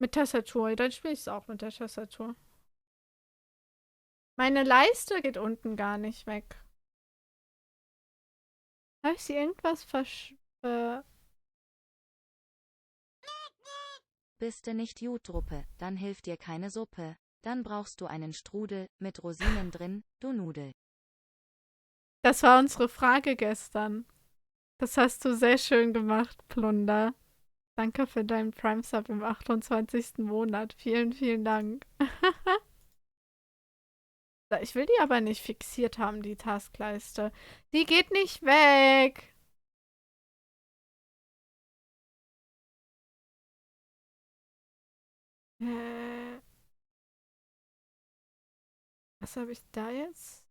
Mit Tastatur. Dann spiele ich es auch mit der Tastatur. Meine Leiste geht unten gar nicht weg. Habe ich sie irgendwas Bist du nicht Jutruppe, dann hilft dir keine Suppe. Dann brauchst du einen Strudel mit Rosinen drin, du Nudel. Das war unsere Frage gestern. Das hast du sehr schön gemacht, Plunder. Danke für deinen Prime-Sub im 28. Monat. Vielen, vielen Dank. Ich will die aber nicht fixiert haben, die Taskleiste. Die geht nicht weg. Äh, was habe ich da jetzt?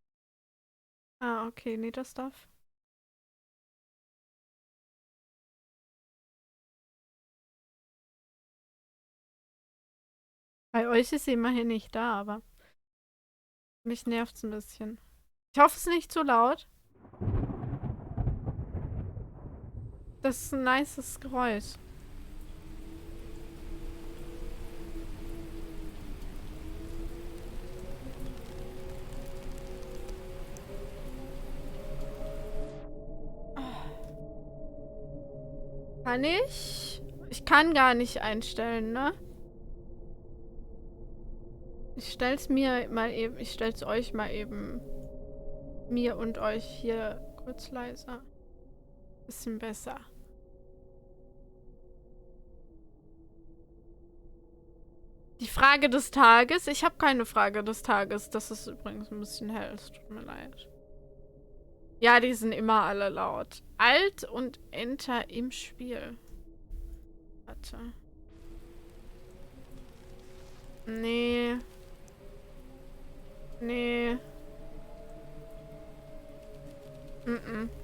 Ah, okay, nee, das darf. Bei euch ist sie immerhin nicht da, aber mich nervt's ein bisschen. Ich hoffe, es ist nicht zu laut. Das ist ein nices Geräusch. Kann ich? Ich kann gar nicht einstellen, ne? Ich stell's mir mal eben, ich stell's euch mal eben. Mir und euch hier kurz leiser. Bisschen besser. Die Frage des Tages? Ich habe keine Frage des Tages. Das ist übrigens ein bisschen hell. Es tut mir leid. Ja, die sind immer alle laut. Alt und Enter im Spiel. Warte. Nee. Nee.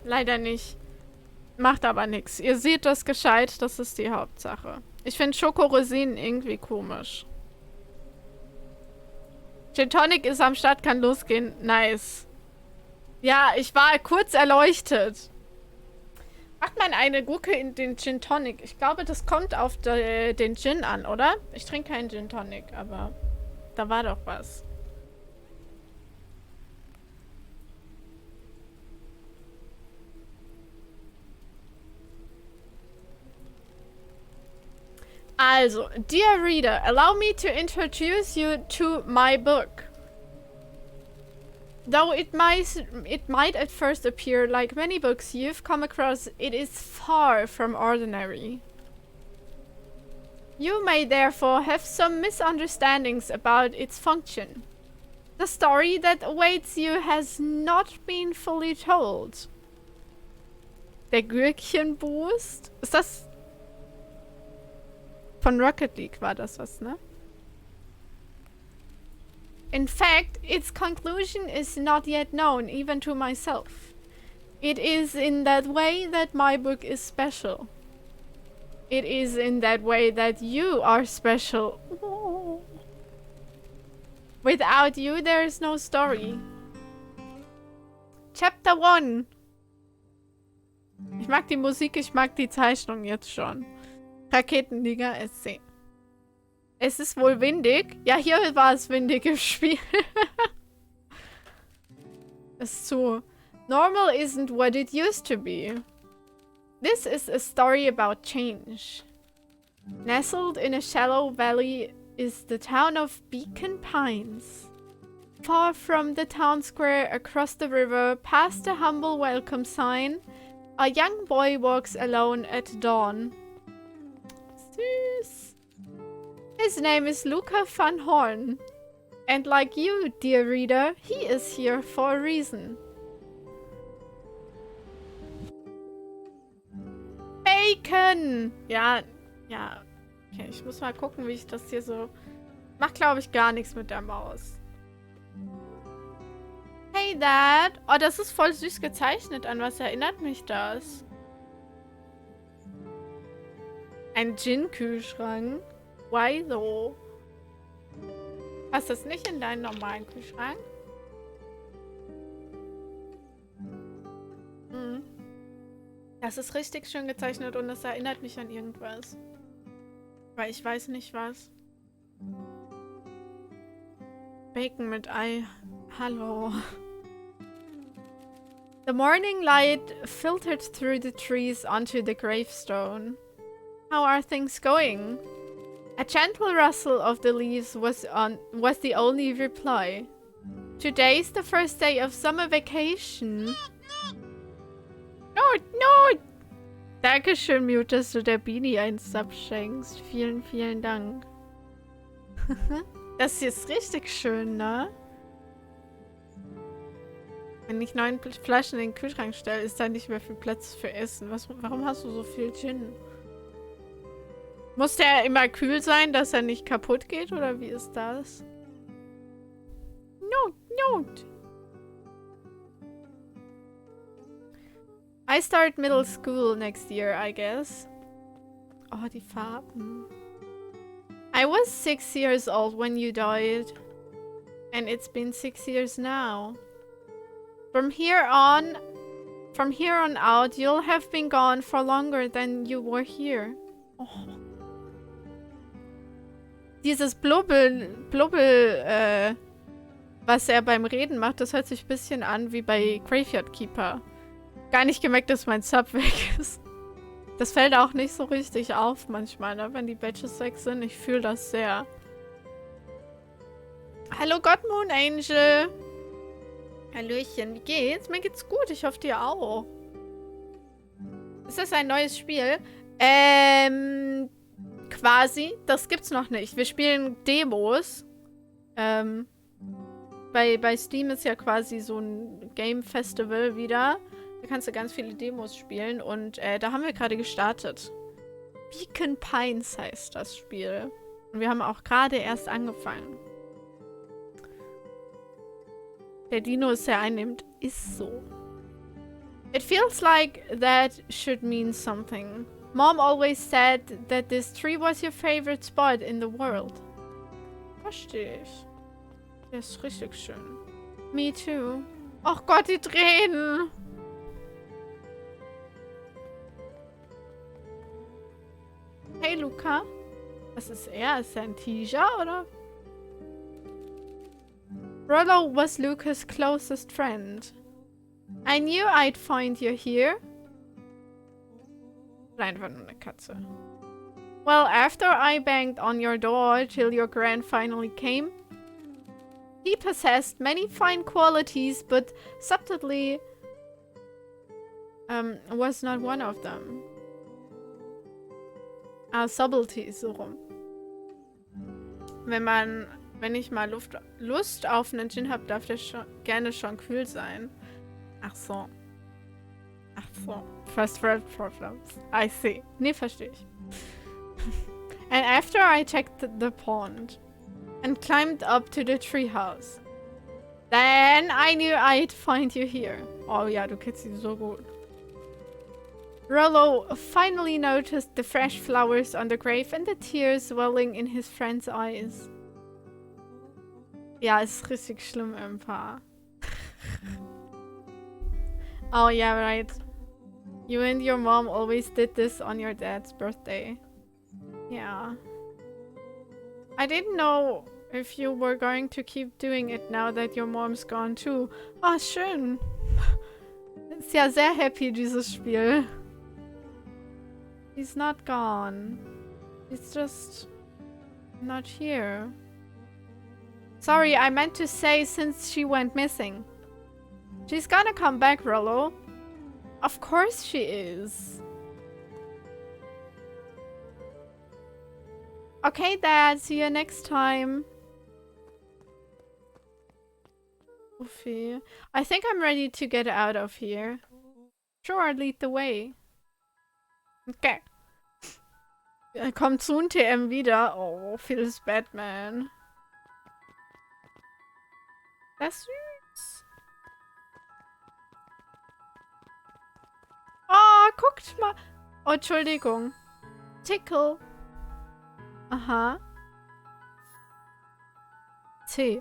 Leider nicht. Macht aber nichts. Ihr seht das gescheit, das ist die Hauptsache. Ich finde Schokorosinen irgendwie komisch. Gin Tonic ist am Start, kann losgehen. Nice. Ja, ich war kurz erleuchtet. Macht man eine Gurke in den Gin Tonic? Ich glaube, das kommt auf den Gin an, oder? Ich trinke keinen Gin Tonic, aber da war doch was. Also, dear reader, allow me to introduce you to my book. Though it might at first appear like many books you've come across, it is far from ordinary. You may therefore have some misunderstandings about its function. The story that awaits you has not been fully told. Der Gürkchenboost? Ist das... Von Rocket League war das was, ne? In fact, its conclusion is not yet known, even to myself. It is in that way that my book is special. It is in that way that you are special. Oh. Without you, there is no story. Chapter 1. Ich mag die Musik, ich mag die Zeichnung jetzt schon. Raketenliga SC. Es ist wohl windig. Ja, hier war es windig im Spiel. Ist so. Normal isn't what it used to be. This is a story about change. Nestled in a shallow valley is the town of Beacon Pines. Far from the town square, across the river, past the humble welcome sign, a young boy walks alone at dawn. Süß. His name is Luka van Horn. And like you, dear reader, he is here for a reason. Bacon! Ja, ja. Okay, ich muss mal gucken, wie ich das hier so... Macht, glaube ich, gar nichts mit der Maus. Hey, Dad! Oh, das ist voll süß gezeichnet. An was erinnert mich das? Ein Gin-Kühlschrank? Why so? Passt das nicht in deinen normalen Kühlschrank? Mhm. Das ist richtig schön gezeichnet und es erinnert mich an irgendwas. Weil ich weiß nicht was. Bacon mit Ei. Hallo. The morning light filtered through the trees onto the gravestone. How are things going? A gentle rustle of the leaves was the only reply. Today's the first day of summer vacation. No! Dankeschön, Mute, dass du der Beanie einen Sub schenkst. Vielen, vielen Dank. Das hier ist richtig schön, ne? Wenn ich 9 Flaschen in den Kühlschrank stelle, ist da nicht mehr viel Platz für Essen. Warum hast du so viel Gin? Muss der immer kühl sein, dass er nicht kaputt geht? Oder wie ist das? Note. I start middle school next year, I guess. Oh, die Farben. I was 6 years old when you died. And it's been 6 years now. From here on out, you'll have been gone for longer than you were here. Oh. Dieses Blubbel, was er beim Reden macht, das hört sich ein bisschen an wie bei Graveyard Keeper. Gar nicht gemerkt, dass mein Sub weg ist. Das fällt auch nicht so richtig auf manchmal, ne, wenn die Badges weg sind. Ich fühle das sehr. Hallo Godmoon Angel. Hallöchen, wie geht's? Mir geht's gut, ich hoffe dir auch. Ist das ein neues Spiel? Quasi. Das gibt's noch nicht. Wir spielen Demos. Bei Steam ist ja quasi so ein Game Festival wieder. Da kannst du ganz viele Demos spielen und da haben wir gerade gestartet. Beacon Pines heißt das Spiel. Und wir haben auch gerade erst angefangen. Der Dino ist sehr einnehmend. Ist so. It feels like that should mean something. Mom always said that this tree was your favorite spot in the world. Verstehe ich. Der ist richtig schön. Me too. Ach Gott, die Tränen. Hey Luka. Was ist er? Ist er ein Teaser, oder? Rollo was Lukas closest friend. I knew I'd find you here. Einfach nur eine Katze. Well, after I banged on your door till your grand finally came, he possessed many fine qualities, but subtly was not one of them. Subtlety, so rum. Wenn ich mal Lust auf einen Gin habe, darf der gerne schon kühl sein. Ach so. First world problems. I see. Nee, verstehe ich. And after I checked the pond and climbed up to the treehouse, then I knew I'd find you here. Oh ja, du kennst ihn so gut. Rollo finally noticed the fresh flowers on the grave and the tears welling in his friend's eyes. Ja, ist richtig schlimm im Paar. Oh yeah, right. You and your mom always did this on your dad's birthday. Yeah. I didn't know if you were going to keep doing it now that your mom's gone too. Oh, schön. Ist ja sehr happy, dieses Spiel. He's not gone. He's just not here. Sorry, I meant to say since she went missing. She's gonna come back, Rollo. Of course she is. Okay, Dad. See you next time. Uffy. I think I'm ready to get out of here. Sure, lead the way. Okay. Er kommt zu TM wieder. Oh, feels Batman. Das ist süß. Oh, guckt mal. Oh, Entschuldigung. Tickle. Aha. T.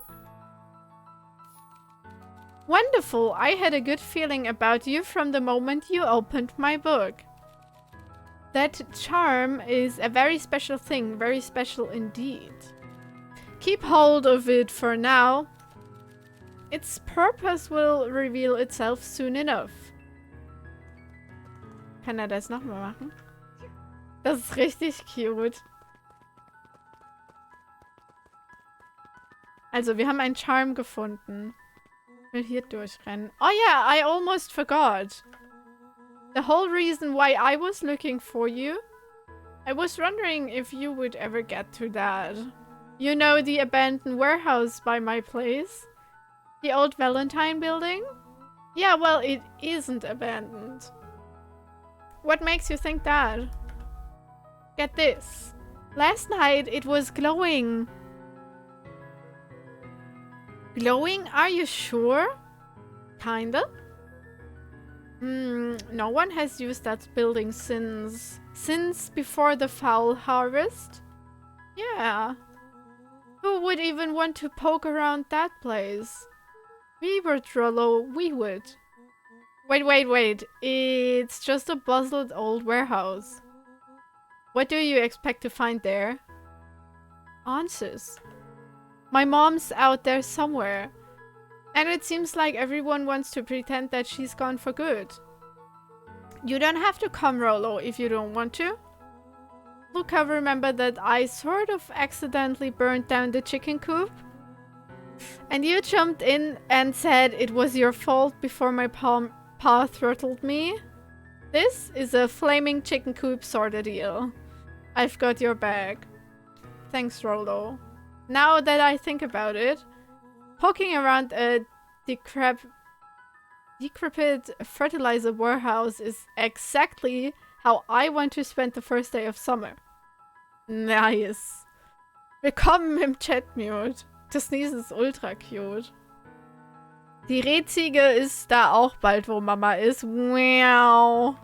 Wonderful. I had a good feeling about you from the moment you opened my book. That charm is a very special thing. Very special indeed. Keep hold of it for now. Its purpose will reveal itself soon enough. Kann er das nochmal machen? Das ist richtig cute. Also, wir haben einen Charm gefunden. Ich will hier durchrennen. Oh yeah, I almost forgot. The whole reason why I was looking for you. I was wondering if you would ever get to that. You know the abandoned warehouse by my place? The old Valentine building? Yeah, well, it isn't abandoned. What makes you think that? Get this. Last night it was glowing. Glowing? Are you sure? Kinda? No one has used that building since before the foul harvest? Yeah. Who would even want to poke around that place? We were Trollo, we would. Wait. It's just a bustled old warehouse. What do you expect to find there? Answers. My mom's out there somewhere. And it seems like everyone wants to pretend that she's gone for good. You don't have to come, Rollo, if you don't want to. Luka, remember that I sort of accidentally burned down the chicken coop? And you jumped in and said it was your fault before my pa throttled me? This is a flaming chicken coop sort of deal. I've got your back. Thanks, Rollo. Now that I think about it, poking around a decrepit fertilizer warehouse is exactly how I want to spend the first day of summer. Nice. Willkommen im Chat-Mute. Das Niesen ist ultra cute. Die Rehziege ist da auch bald, wo Mama ist. Wow.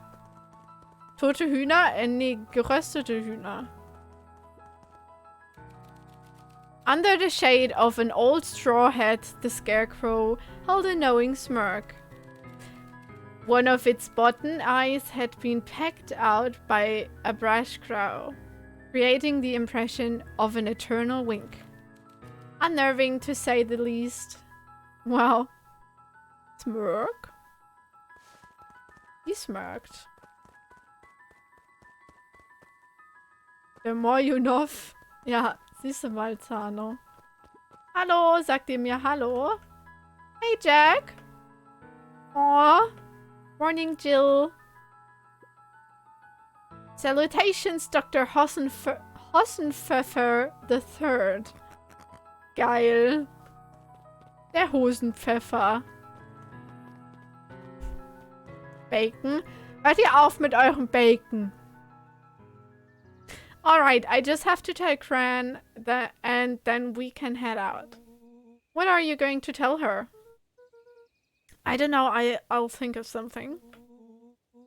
Tote Hühner? Nee, geröstete Hühner. Under the shade of an old straw hat, the scarecrow held a knowing smirk. One of its button eyes had been pecked out by a brash crow, creating the impression of an eternal wink. Unnerving, to say the least. Wow. Smirk? He smirked. The more you know. Ja, siehst du mal, Zano. Hallo, sagt ihr mir Hallo? Hey, Jack. Aw. Morning, Jill. Salutations, Dr. Hossenpfeffer III. Geil. Der Hosenpfeffer. Bacon? Hört ihr auf mit eurem Bacon? Alright, I just have to tell Cran that, and then we can head out. What are you going to tell her? I don't know, I'll think of something.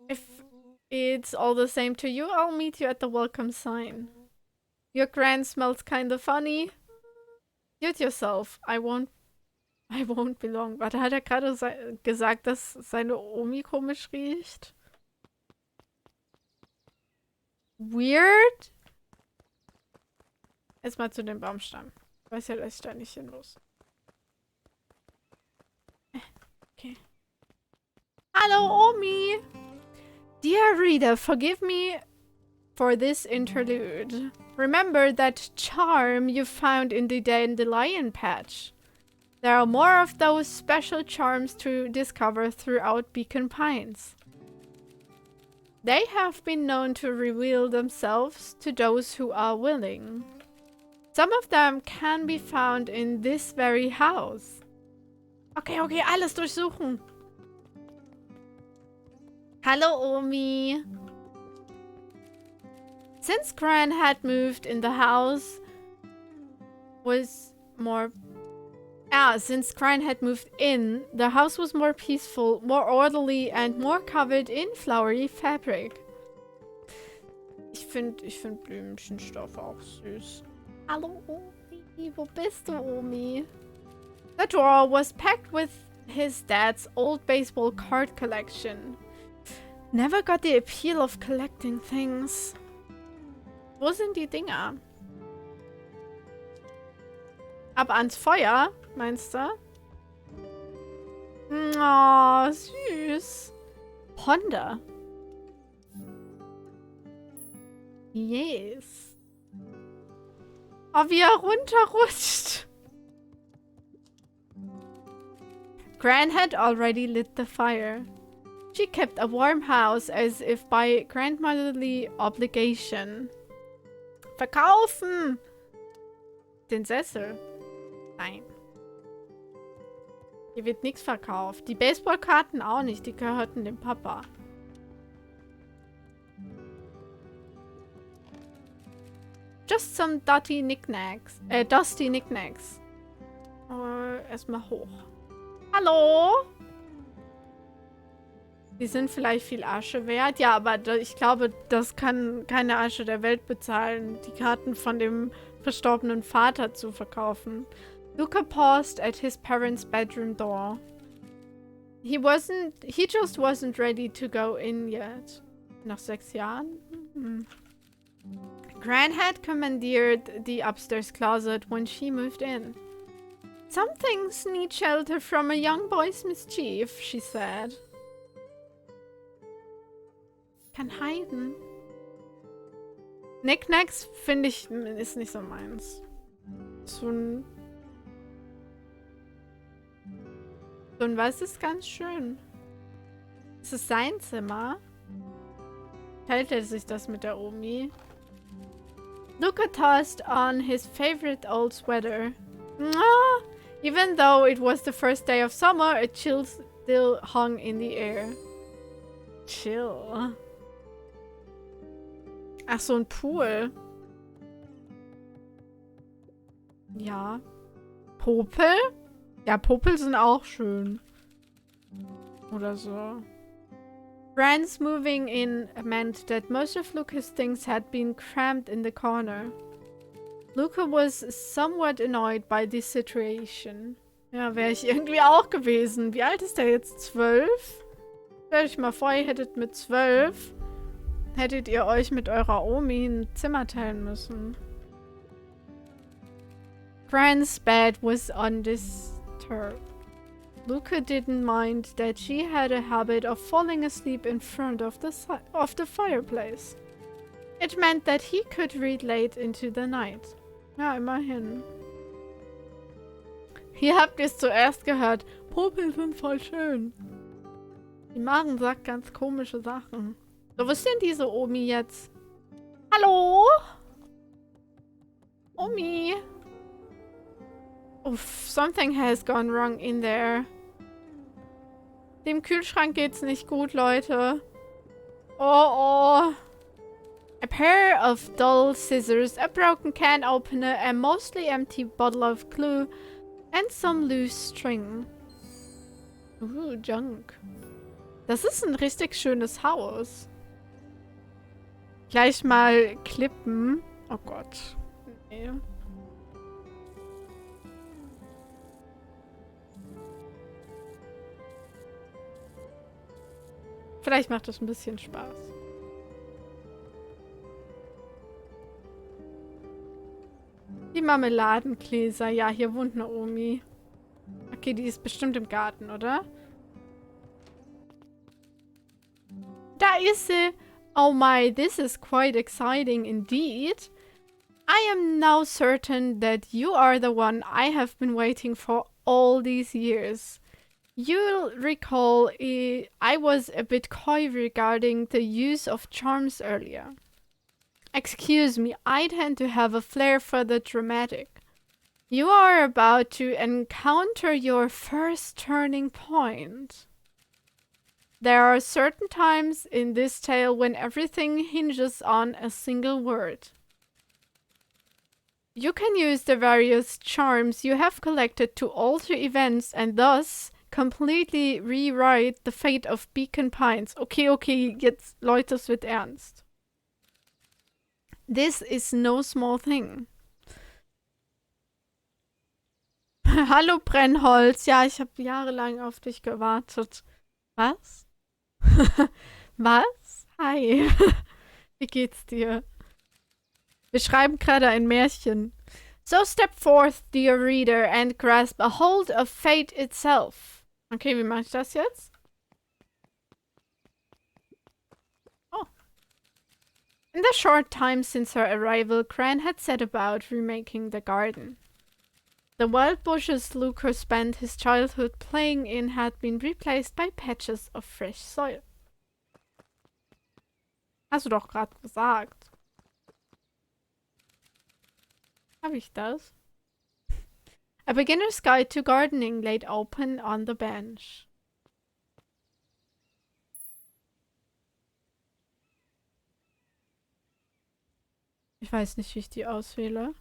If it's all the same to you, I'll meet you at the welcome sign. Your Gran smells kinda funny. Mute yourself. I won't belong. Warte, hat er gerade gesagt, dass seine Omi komisch riecht? Weird? Jetzt mal zu dem Baumstamm. Ich weiß ja, dass ich da nicht hin muss. Okay. Hallo, Omi! Dear reader, forgive me for this interlude. Remember that charm you found in the dandelion patch. There are more of those special charms to discover throughout Beacon Pines. They have been known to reveal themselves to those who are willing. Some of them can be found in this very house. Okay, alles durchsuchen. Hallo, Omi. Since Gran had moved in, the house was more peaceful, more orderly, and more covered in flowery fabric. Ich find Blümchenstoff auch süß. Hallo, Omi. Wo bist du, Omi? The drawer was packed with his dad's old baseball card collection. Never got the appeal of collecting things. Wo sind die Dinger? Ab ans Feuer, meinst du? Oh, süß. Ponder. Yes. Oh, wie er runterrutscht. Gran had already lit the fire. She kept a warm house as if by grandmotherly obligation. Verkaufen! Den Sessel. Nein. Hier wird nichts verkauft. Die Baseballkarten auch nicht. Die gehörten dem Papa. Just some dusty knickknacks. Erstmal hoch. Hallo? Die sind vielleicht viel Asche wert. Ja, aber ich glaube, das kann keine Asche der Welt bezahlen, die Karten von dem verstorbenen Vater zu verkaufen. Luka paused at his parents' bedroom door. He just wasn't ready to go in yet. Nach 6 Jahren? Gran had commandeered the upstairs closet when she moved in. Some things need shelter from a young boy's mischief, she said. Kann heiden. Knickknacks finde ich, ist nicht so meins. So ein was ist ganz schön. Ist es sein Zimmer? Teilt er sich das mit der Omi? Luka tossed on his favorite old sweater. Ah, even though it was the first day of summer, a chill still hung in the air. Chill. Ach, so ein Pool. Ja. Popel? Ja, Popel sind auch schön. Oder so. Bran's moving in meant that most of Luka's things had been crammed in the corner. Luka was somewhat annoyed by this situation. Ja, wäre ich irgendwie auch gewesen. Wie alt ist der jetzt? 12? Stellt euch mal vor, ihr hättet mit 12... hättet ihr euch mit eurer Omi ein Zimmer teilen müssen. Fran's bed was undisturbed. Luka didn't mind that she had a habit of falling asleep in front of the fireplace. It meant that he could read late into the night. Ja, immerhin. Hier habt ihr es zuerst gehört. Popel sind voll schön. Die Maren sagt ganz komische Sachen. So, wo ist denn diese Omi jetzt? Hallo? Omi? Uff, something has gone wrong in there. Dem Kühlschrank geht's nicht gut, Leute. Oh. A pair of dull scissors, a broken can opener, a mostly empty bottle of glue, and some loose string. Junk. Das ist ein richtig schönes Haus. Gleich mal klippen. Oh Gott. Nee. Vielleicht macht das ein bisschen Spaß. Die Marmeladengläser. Ja, hier wohnt eine Omi. Okay, die ist bestimmt im Garten, oder? Da ist sie. Oh my, this is quite exciting indeed. I am now certain that you are the one I have been waiting for all these years. You'll recall I was a bit coy regarding the use of charms earlier. Excuse me, I tend to have a flair for the dramatic. You are about to encounter your first turning point. There are certain times in this tale when everything hinges on a single word. You can use the various charms you have collected to alter events and thus completely rewrite the fate of Beacon Pines. Okay, jetzt, Leute, es wird ernst. This is no small thing. Hallo Brennholz. Ja, ich habe jahrelang auf dich gewartet. Was? Was? Hi. Wie geht's dir? Wir schreiben gerade ein Märchen. So step forth, dear reader, and grasp a hold of fate itself. Okay, wie mache ich das jetzt? Oh. In the short time since her arrival, Gran had set about remaking the garden. The wild bushes Luka spent his childhood playing in had been replaced by patches of fresh soil. Hast du doch gerade gesagt. Habe ich das? A beginner's guide to gardening laid open on the bench. Ich weiß nicht, wie ich die auswähle.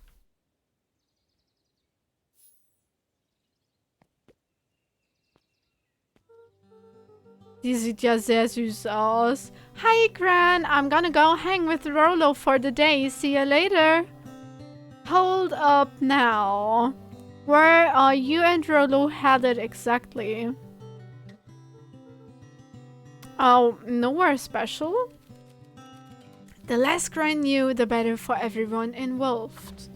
Die sieht ja sehr süß aus. Hi, Gran. I'm gonna go hang with Rolo for the day. See you later. Hold up now. Where are you and Rolo headed exactly? Oh, nowhere special? The less Gran knew, the better for everyone involved.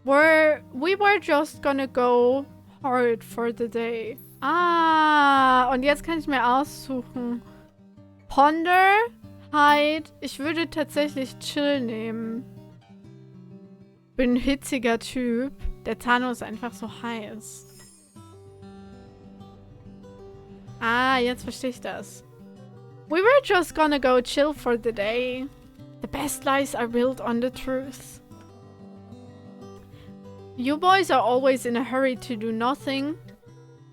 We were just gonna go hard for the day. Ah, und jetzt kann ich mir aussuchen. Ponder, Hide. Ich würde tatsächlich Chill nehmen. Bin ein hitziger Typ. Der Tano ist einfach so heiß. Ah, jetzt verstehe ich das. We were just gonna go chill for the day. The best lies are built on the truth. You boys are always in a hurry to do nothing.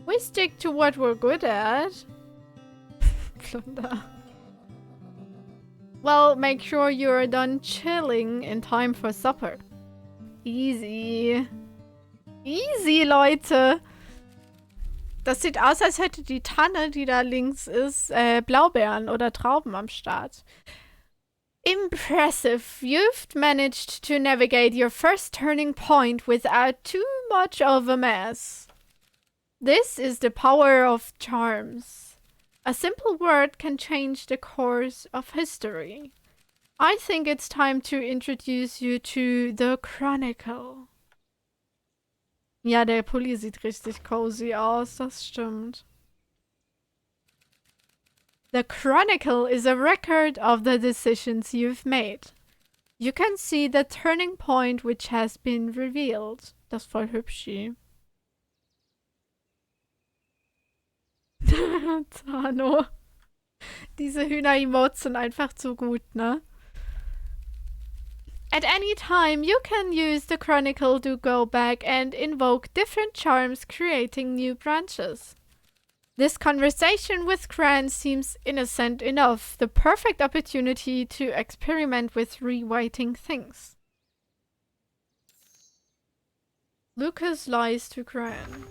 We stick to what we're good at. Plunder. Well, make sure you're done chilling in time for supper. Easy. Easy, Leute. Das sieht aus, als hätte die Tanne, die da links ist, Blaubeeren oder Trauben am Start. Impressive. You've managed to navigate your first turning point without too much of a mess. This is the power of charms. A simple word can change the course of history. I think it's time to introduce you to the Chronicle. Ja, der Pulli sieht richtig cozy aus, das stimmt. The Chronicle is a record of the decisions you've made. You can see the turning point which has been revealed. Das ist voll hübschi. Tano. Diese Hühner-Emotes sind einfach zu gut, ne? At any time, you can use the Chronicle to go back and invoke different charms, creating new branches. This conversation with Gran seems innocent enough, the perfect opportunity to experiment with rewriting things. Lucas lies to Gran.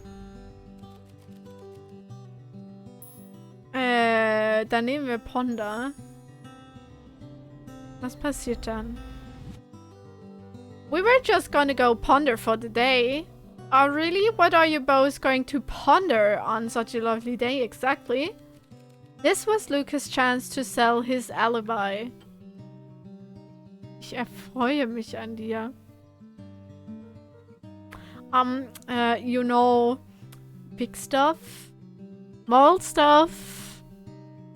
Dann nehmen wir Ponder. Was passiert dann? We were just gonna go ponder for the day. Oh, really? What are you both going to ponder on such a lovely day exactly? This was Lucas' chance to sell his alibi. Ich erfreue mich an dir. You know, big stuff, small stuff,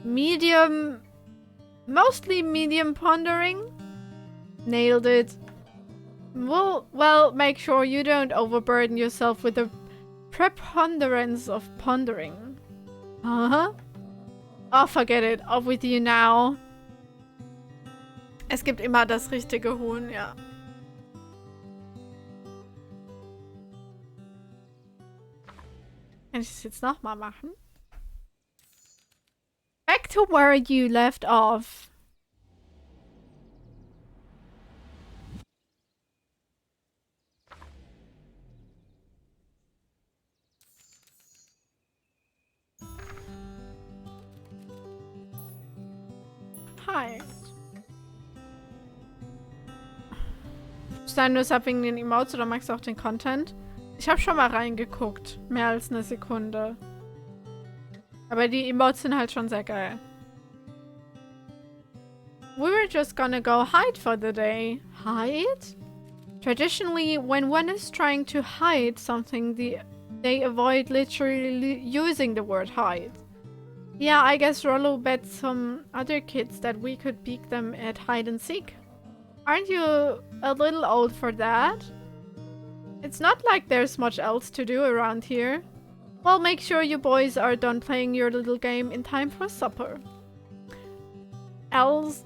medium, mostly medium pondering. Nailed it. Well, make sure you don't overburden yourself with the preponderance of pondering. Uh-huh. Oh, forget it. Off with you now. Es gibt immer das richtige Huhn, ja. Kann ich das jetzt nochmal machen? Back to where you left off. Hi. Ist dann nur Sub wegen den Emotes oder magst du auch den Content? Ich habe schon mal reingeguckt. Mehr als eine Sekunde. Aber die Emotes sind halt schon sehr geil. We were we're just gonna go hide for the day. Hide? Traditionally, when one is trying to hide something, they avoid literally using the word hide. Yeah, I guess Rollo bet some other kids that we could beat them at hide and seek. Aren't you a little old for that? It's not like there's much else to do around here. Well, make sure you boys are done playing your little game in time for supper. All's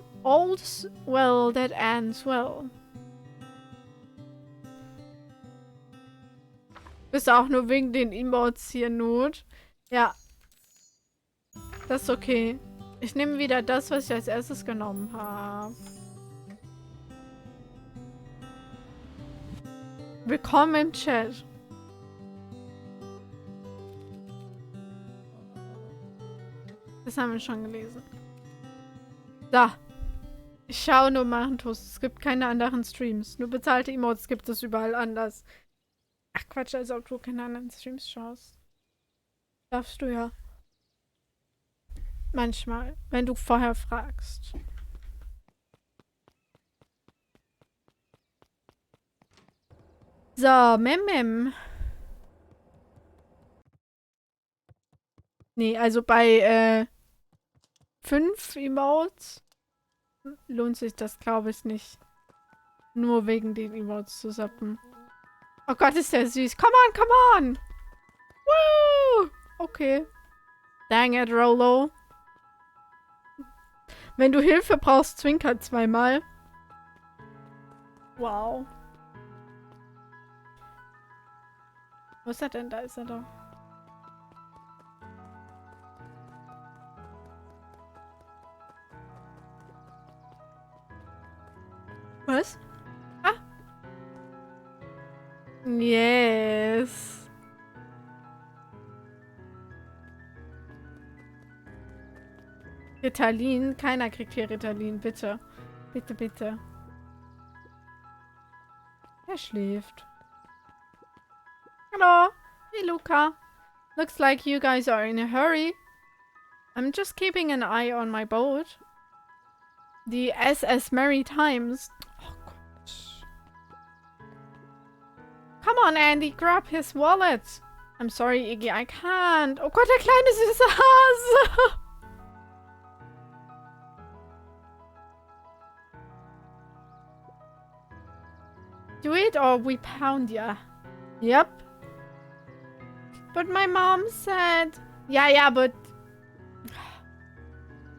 well that ends well. Bist auch nur wegen den Emotes hier Not? Ja. Das ist okay. Ich nehme wieder das, was ich als erstes genommen habe. Willkommen im Chat. Das haben wir schon gelesen. Da. Ich schaue nur Machentoast. Es gibt keine anderen Streams. Nur bezahlte Emotes gibt es überall anders. Ach Quatsch, als ob du keine anderen Streams schaust. Darfst du ja. Manchmal, wenn du vorher fragst. So, Mem. Nee, also bei 5 Emotes lohnt sich das, glaube ich, nicht. Nur wegen den Emotes zu zappen. Oh Gott, ist der süß. Come on, come on! Woo! Okay. Dang it, Rollo. Wenn du Hilfe brauchst, zwinkert zweimal. Wow. Wo ist er denn? Da ist er doch. Was? Ah. Yes. Ritalin? Keiner kriegt hier Ritalin, bitte. Bitte, bitte. Er schläft. Hello. Hey, Luka. Looks like you guys are in a hurry. I'm just keeping an eye on my boat. The SS Maritimes. Oh, gosh. Come on, Andy, grab his wallet. I'm sorry, Iggy, I can't. Oh Gott, der kleine süße Hase. Do it or we pound ya. Yep. But my mom said... Yeah, but...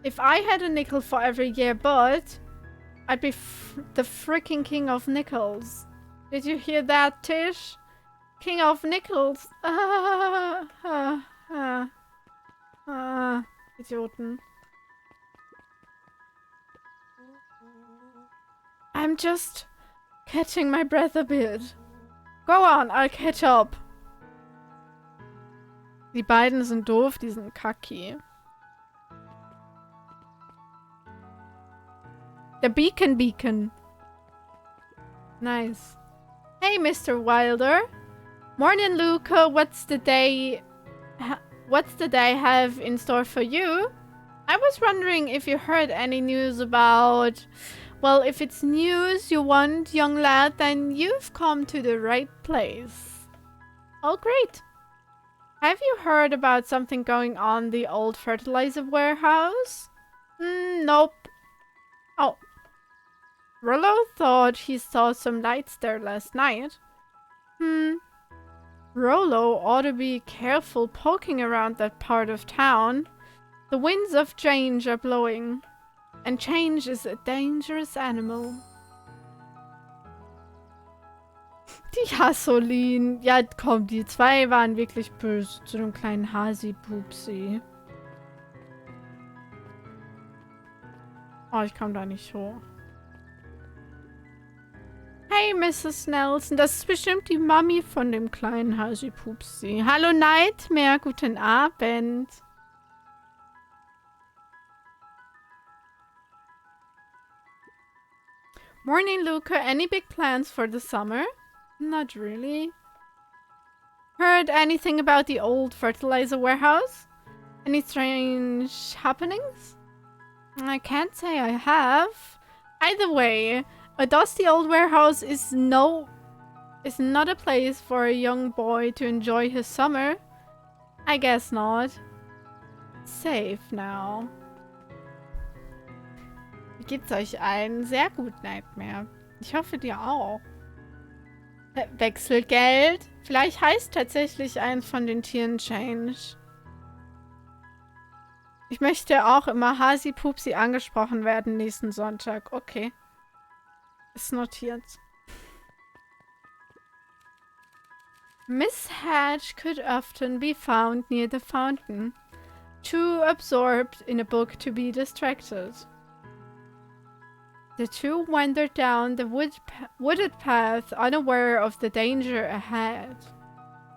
If I had a nickel for every year, but... I'd be the freaking king of nickels. Did you hear that, Tish? King of nickels. Idioten. I'm just... catching my breath a bit. Go on, I'll catch up. Die beiden sind doof, die sind kacki. Der Beacon. Nice. Hey, Mr. Wilder. Morning, Luka. What's the day have in store for you? I was wondering if you heard any news about... Well, if it's news you want, young lad, then you've come to the right place. Oh, great. Have you heard about something going on the old fertilizer warehouse? Nope. Oh. Rollo thought he saw some lights there last night. Rollo ought to be careful poking around that part of town. The winds of change are blowing. And change is a dangerous animal. Die Hassolin. Ja, komm, die zwei waren wirklich böse zu dem kleinen Hasi-Pupsi. Oh, ich komme da nicht hoch. Hey, Mrs. Nelson. Das ist bestimmt die Mami von dem kleinen Hasi-Pupsi. Hallo, Nightmare. Guten Abend. Morning, Luka. Any big plans for the summer? Not really. Heard anything about the old fertilizer warehouse? Any strange happenings? I can't say I have. Either way, a dusty old warehouse is not a place for a young boy to enjoy his summer. I guess not. Safe now. Wie geht's euch allen? Sehr gut, Nightmare. Ich hoffe, dir auch. Wechselgeld? Vielleicht heißt tatsächlich eins von den Tieren Change. Ich möchte auch immer Hasi Pupsi angesprochen werden nächsten Sonntag. Okay. Ist notiert. Miss Hatch could often be found near the fountain, too absorbed in a book to be distracted. The two wandered down the wooded path, unaware of the danger ahead.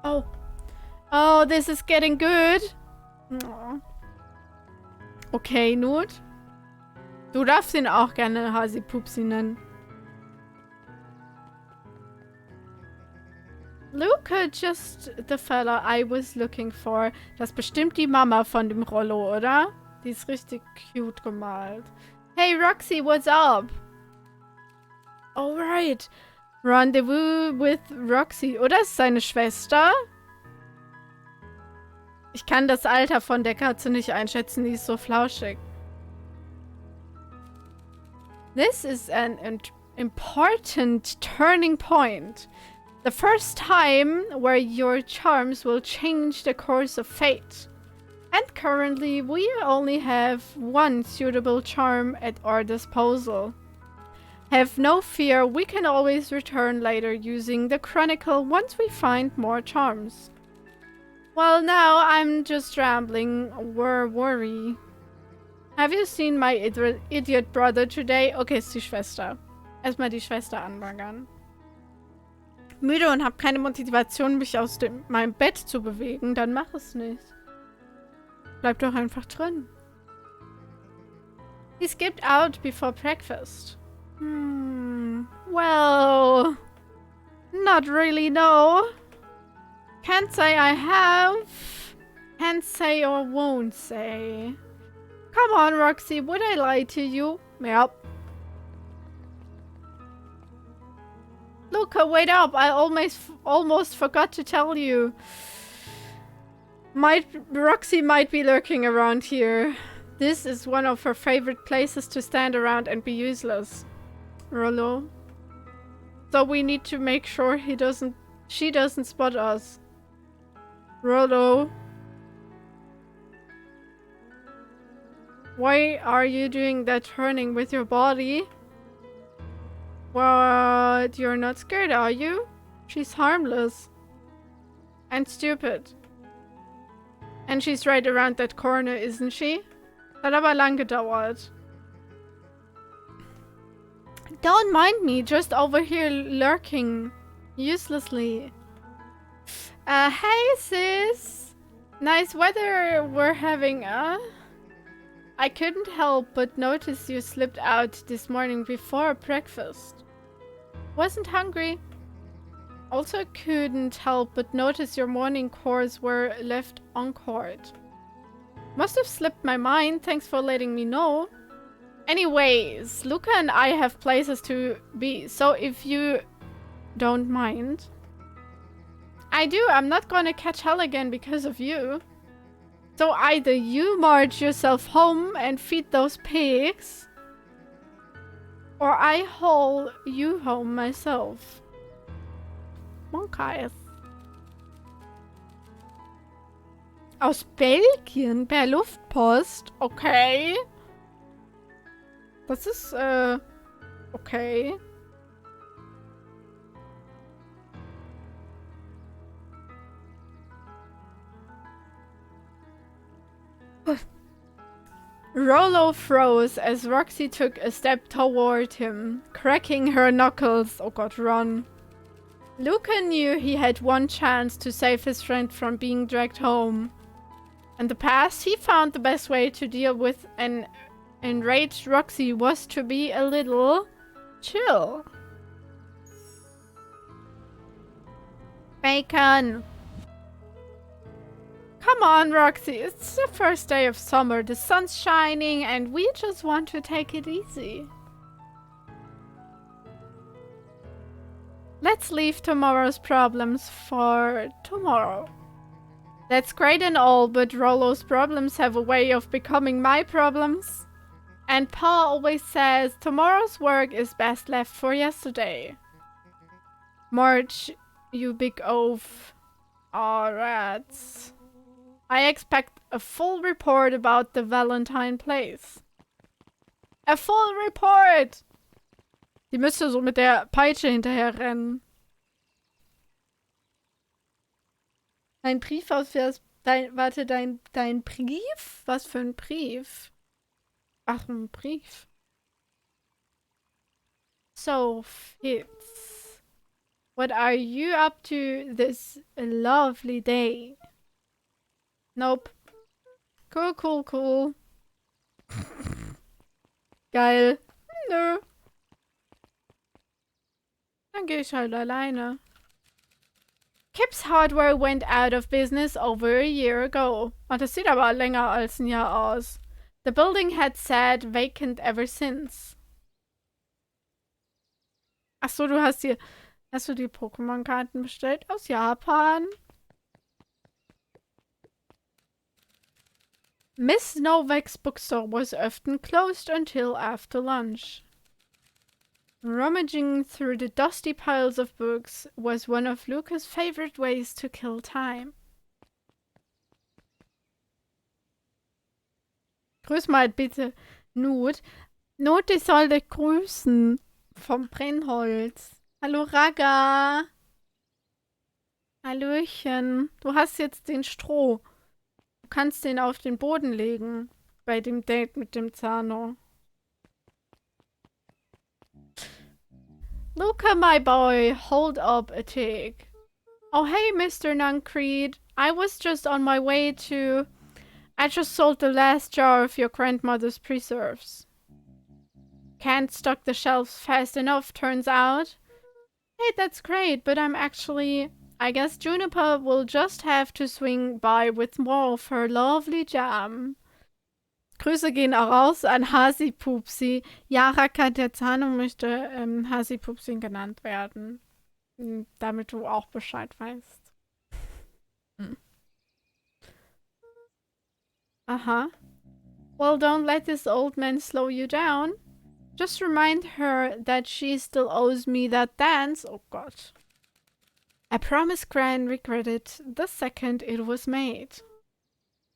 Oh. Oh, this is getting good. Oh. Okay, Nut. Du darfst ihn auch gerne Hasi Pupsi nennen. Luka, just the fella I was looking for. Das ist bestimmt die Mama von dem Rollo, oder? Die ist richtig cute gemalt. Hey, Roxy, what's up? Alright. Rendezvous with Roxy. Oder ist seine Schwester? Ich kann das Alter von der Katze nicht einschätzen, die ist so flauschig. This is an important turning point. The first time where your charms will change the course of fate. And currently, we only have one suitable charm at our disposal. Have no fear, we can always return later using the Chronicle once we find more charms. Well, now I'm just rambling. Worry. Have you seen my idiot brother today? Okay, ist die Schwester. Erstmal die Schwester anbaggern. Müde und habe keine Motivation, mich aus meinem Bett zu bewegen, dann mach es nicht. Bleib doch einfach drin. He skipped out before breakfast. Well, not really, no. Can't say I have. Can't say or won't say. Come on, Roxy, would I lie to you? Yep. Luka, wait up. I almost forgot to tell you. Roxy might be lurking around here. This is one of her favorite places to stand around and be useless. Rollo. So we need to make sure she doesn't spot us. Rollo. Why are you doing that turning with your body? What? You're not scared, are you? She's harmless. And stupid. And she's right around that corner, isn't she? Hat aber lang gedauert. Don't mind me, just over here lurking. Uselessly. Hey sis! Nice weather we're having, I couldn't help but notice you slipped out this morning before breakfast. Wasn't hungry. Also couldn't help but notice your morning chores were left uncored. Must have slipped my mind, thanks for letting me know. Anyways, Luka and I have places to be, so if you don't mind. I do, I'm not gonna catch hell again because of you. So either you march yourself home and feed those pigs, or I haul you home myself. Monkeys. Aus Belgien per Luftpost? Okay. Das ist, okay. Rollo froze as Roxy took a step toward him, cracking her knuckles. Oh god, run. Luka knew he had one chance to save his friend from being dragged home. In the past, he found the best way to deal with an enraged Roxy was to be a little chill. Bacon! Come on, Roxy, it's the first day of summer, the sun's shining, and we just want to take it easy. Let's leave tomorrow's problems for tomorrow. That's great and all, but Rollo's problems have a way of becoming my problems. And Pa always says tomorrow's work is best left for yesterday. March, you big oaf. Alright. I expect a full report about the Valentine place. A full report! Die müsste so mit der Peitsche hinterher rennen. Dein Brief aus dein Brief? Was für ein Brief? Ach, ein Brief. So, Fitz. What are you up to this lovely day? Nope. Cool. Geil. Nö. Dann gehe ich halt alleine. Kip's Hardware went out of business over a year ago. Oh, das sieht aber länger als ein Jahr aus. The building had sat vacant ever since. Ach so, hast du die Pokémon-Karten bestellt aus Japan? Miss Novak's bookstore was often closed until after lunch. Rummaging through the dusty piles of books was one of Luka's favorite ways to kill time. Grüß mal bitte Not. Not, ich soll dich grüßen. Vom Brennholz. Hallo Raga. Hallöchen. Du hast jetzt den Stroh. Du kannst den auf den Boden legen. Bei dem Date mit dem Zano. Luka, my boy, hold up a tick. Oh, hey, Mr. Nuncreed. I was just on my way to... I just sold the last jar of your grandmother's preserves. Can't stock the shelves fast enough, turns out. Hey, that's great, but I'm actually... I guess Juniper will just have to swing by with more of her lovely jam. Grüße gehen auch raus an Hasi-Pupsi. Ja, Raka, der Zano möchte Hasi-Pupsi genannt werden. Damit du auch Bescheid weißt. Aha. Well, don't let this old man slow you down. Just remind her that she still owes me that dance. Oh God. I promise Gran regretted the second it was made.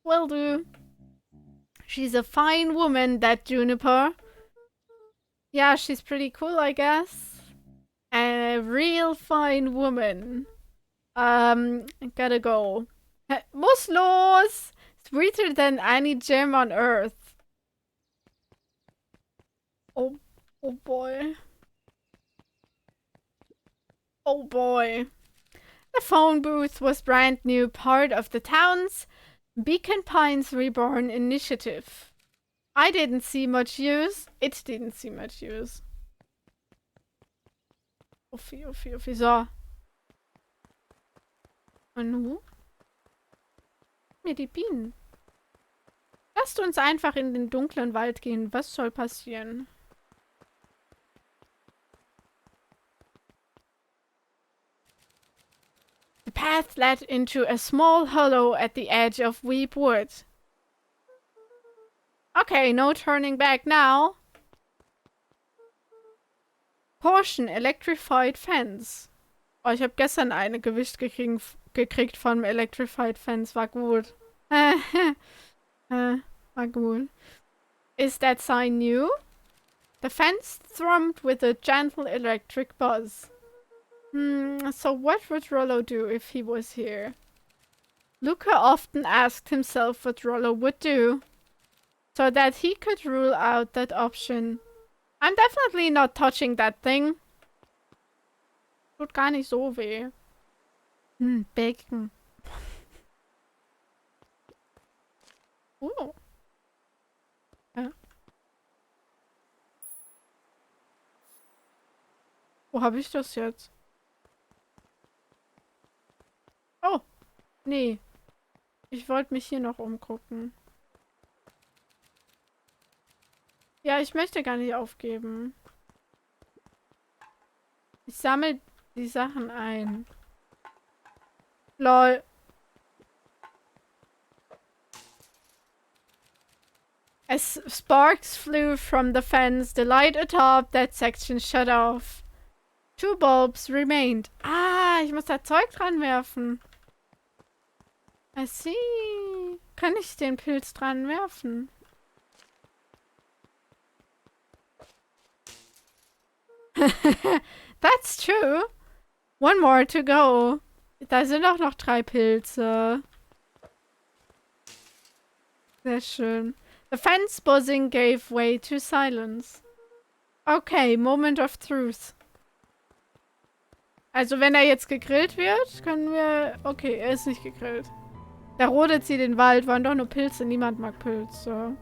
Will do. She's a fine woman, that Juniper. Yeah, she's pretty cool, I guess. A real fine woman. Gotta go. Muss los! Sweeter than any gem on earth. Oh boy. Oh boy. The phone booth was brand new, part of the town's Beacon Pines Reborn initiative. I didn't see much use. It didn't see much use. Uffi. So. Und nu? Mir die Bienen. Lasst uns einfach in den dunklen Wald gehen. Was soll passieren? The path led into a small hollow at the edge of Weep Wood. Okay, no turning back now. Portion Electrified Fence. Oh, ich habe gestern eine gewischt gekriegt von Electrified Fence. War gut. War gut. Is that sign new? The fence thrummed with a gentle electric buzz. So what would Rollo do if he was here? Luka often asked himself what Rollo would do, so that he could rule out that option. I'm definitely not touching that thing. Tut gar nicht so weh. Bacon. Oh. Ja. Wo habe ich das jetzt? Oh, nee. Ich wollte mich hier noch umgucken. Ja, ich möchte gar nicht aufgeben. Ich sammle die Sachen ein. Lol. As sparks flew from the fence, the light atop that section shut off. 2 bulbs remained. Ah, ich muss da Zeug dran werfen. I see. Kann ich den Pilz dran werfen? That's true. 1 more to go. Da sind auch noch 3 Pilze. Sehr schön. The fence buzzing gave way to silence. Okay, moment of truth. Also wenn er jetzt gegrillt wird, können wir... Okay, er ist nicht gegrillt. Da rodet sie den Wald, waren doch nur Pilze. Niemand mag Pilze.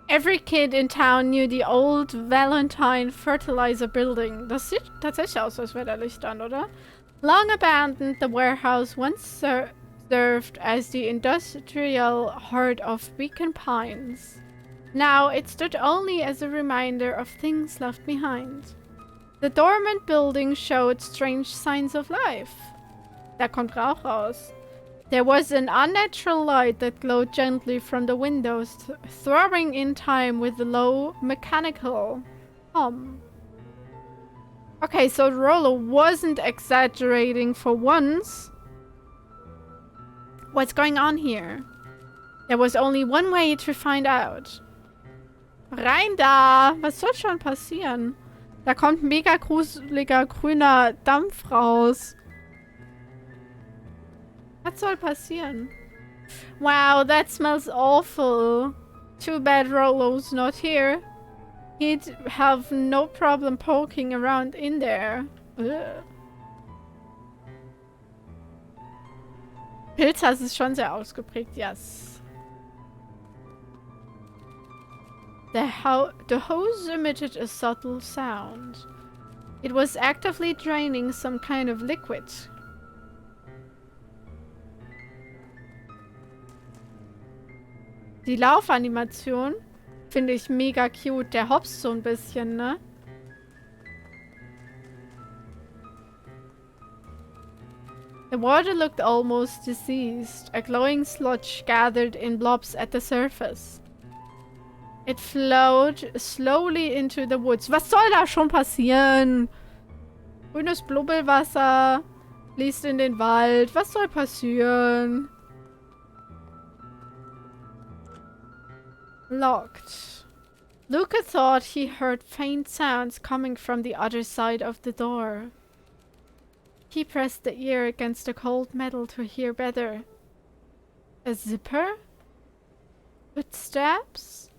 Every kid in town knew the old Valentine fertilizer building. Das sieht tatsächlich aus, als wäre da Licht an, oder? Long abandoned, the warehouse once served as the industrial heart of Beacon Pines. Now it stood only as a reminder of things left behind. The dormant building showed strange signs of life. Da kommt Rauch raus. There was an unnatural light that glowed gently from the windows, throbbing in time with a low, mechanical hum. Okay, so Rollo wasn't exaggerating for once. What's going on here? There was only one way to find out. Rein da! Was soll schon passieren? Da kommt ein mega gruseliger grüner Dampf raus. Was soll passieren? Wow, that smells awful. Too bad Rollo's not here. He'd have no problem poking around in there. Ugh. Pilzhass ist schon sehr ausgeprägt, yes. The hose emitted a subtle sound. It was actively draining some kind of liquid. Die Laufanimation finde ich mega cute. Der hopst so ein bisschen, ne? The water looked almost diseased. A glowing sludge gathered in blobs at the surface. It flowed slowly into the woods. Was soll da schon passieren? Grünes Blubbelwasser fließt in den Wald. Was soll passieren? Locked. Luka thought he heard faint sounds coming from the other side of the door. He pressed the ear against the cold metal to hear better. A zipper? Footsteps?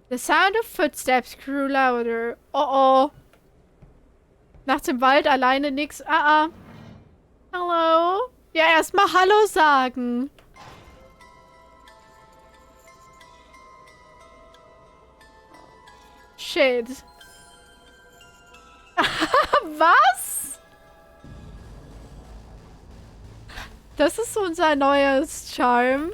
The sound of footsteps grew louder. Oh. Nachts im Wald alleine nix. Hallo? Ja, erstmal Hallo sagen. Shit. Was? Das ist unser neues Charm.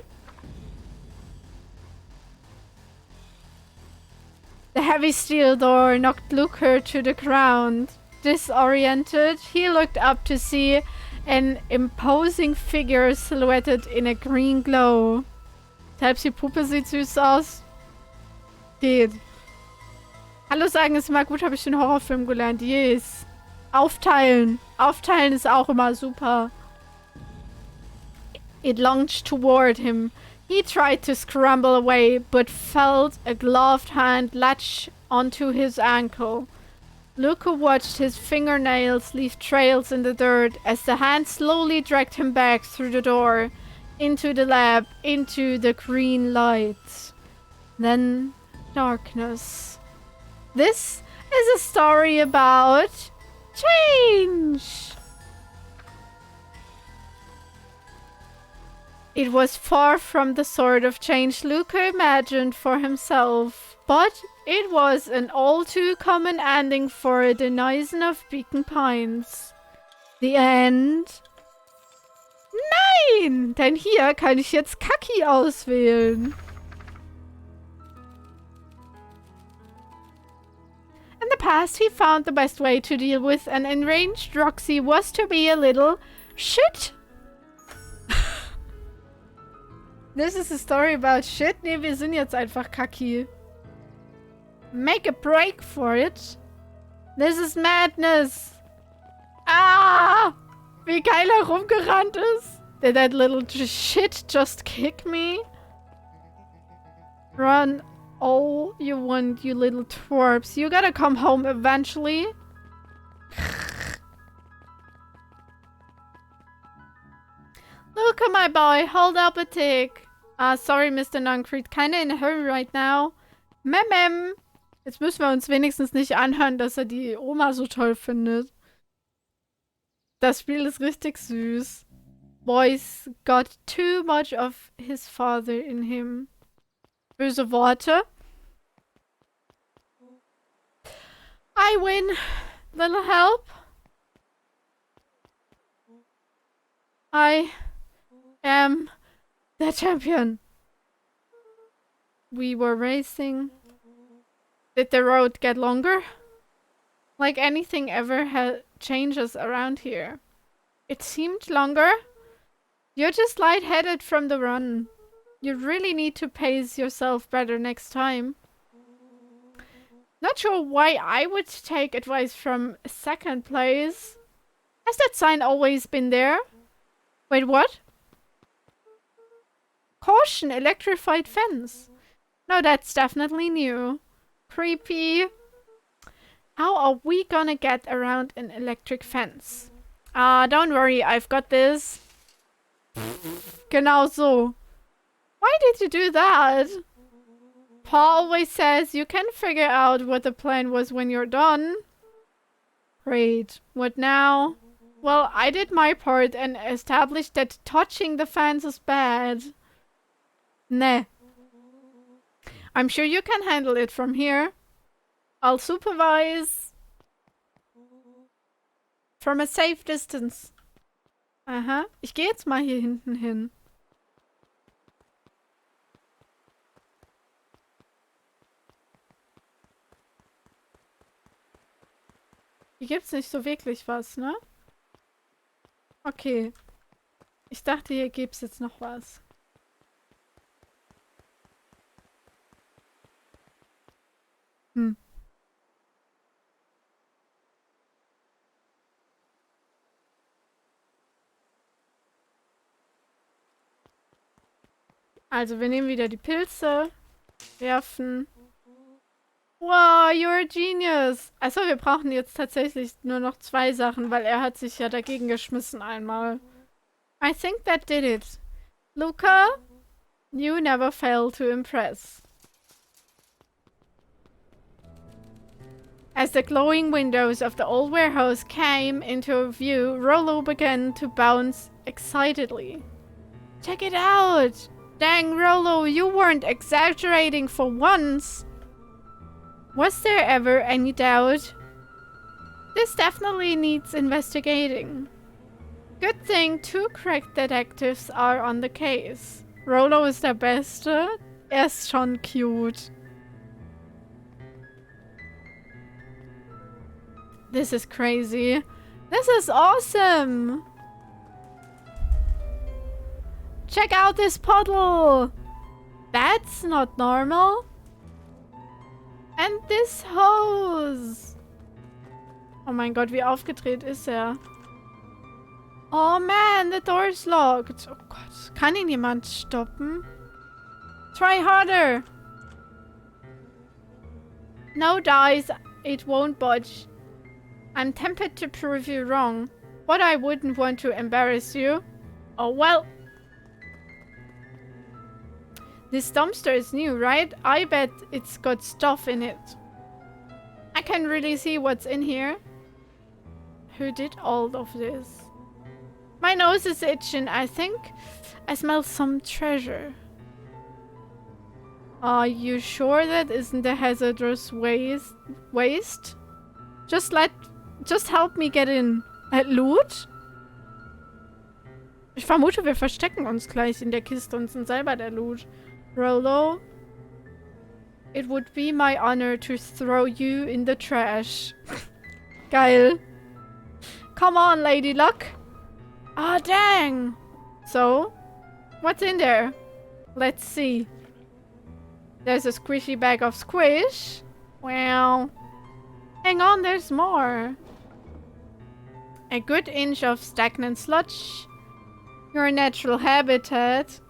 The heavy steel door knocked Luka to the ground. Disoriented, he looked up to see an imposing figure silhouetted in a green glow. Selbst die Puppe sieht süß aus. Geht. Hallo sagen ist immer gut, habe ich den Horrorfilm gelernt. Yes. Aufteilen. Aufteilen ist auch immer super. It lunged toward him. He tried to scramble away, but felt a gloved hand latch onto his ankle. Luka watched his fingernails leave trails in the dirt as the hand slowly dragged him back through the door, into the lab, into the green light. Then darkness. This is a story about change. It was far from the sort of change Luka imagined for himself, but it was an all too common ending for a denizen of Beacon Pines. The end. Nein! Denn hier kann ich jetzt Kaki auswählen. In the past, he found the best way to deal with an enraged Roxy was to be a little shit. This is a story about shit? Nee, wir sind jetzt einfach Kaki. Make a break for it. This is madness. Ah! Wie geil er rumgerannt ist. Did that little shit just kick me? Run all you want, you little twerps. You gotta come home eventually. Luka, my boy, hold up a tick. Sorry, Mr. Nuncreed. Kinda in a hurry right now. Mem. Jetzt müssen wir uns wenigstens nicht anhören, dass er die Oma so toll findet. Das Spiel ist richtig süß. Boy's got too much of his father in him. Böse Worte. I win. Little help. I am the champion. We were racing. Did the road get longer? Like anything ever changes around here. It seemed longer. You're just lightheaded from the run. You really need to pace yourself better next time. Not sure why I would take advice from second place. Has that sign always been there? Wait, what? Caution, electrified fence. No, that's definitely new. Creepy. How are we gonna get around an electric fence? Don't worry, I've got this. Genau so. Why did you do that? Paul always says you can figure out what the plan was when you're done. Great. What now? Well, I did my part and established that touching the fence is bad. Nah. I'm sure you can handle it from here. I'll supervise. From a safe distance. Aha. Ich gehe jetzt mal hier hinten hin. Hier gibt's nicht so wirklich was, ne? Okay. Ich dachte, hier gibt's jetzt noch was. Also, wir nehmen wieder die Pilze. Werfen. Wow, you're a genius. Also, wir brauchen jetzt tatsächlich nur noch 2 Sachen, weil er hat sich ja dagegen geschmissen einmal. I think that did it. Luka, you never fail to impress. As the glowing windows of the old warehouse came into view, Rollo began to bounce excitedly. Check it out! Dang, Rollo, you weren't exaggerating for once! Was there ever any doubt? This definitely needs investigating. Good thing 2 crack detectives are on the case. Rollo ist der Beste. Er ist schon cute. This is crazy. This is awesome! Check out this puddle! That's not normal. And this hose! Oh mein Gott, wie aufgedreht ist er. Oh man, the door's locked. Oh Gott, kann ihn jemand stoppen? Try harder! No dice, it won't budge. I'm tempted to prove you wrong, but I wouldn't want to embarrass you. Oh well. This dumpster is new, right? I bet it's got stuff in it. I can really see what's in here. Who did all of this? My nose is itching, I think. I smell some treasure. Are you sure that isn't a hazardous waste? Just help me get in. Loot? Ich vermute, wir verstecken uns gleich in der Kiste und sind selber der Loot. Rollo, it would be my honor to throw you in the trash. Geil. Come on, Lady Luck. Ah, dang. So, what's in there? Let's see. There's a squishy bag of squish. Well, hang on, there's more. A good inch of stagnant sludge. Your natural habitat.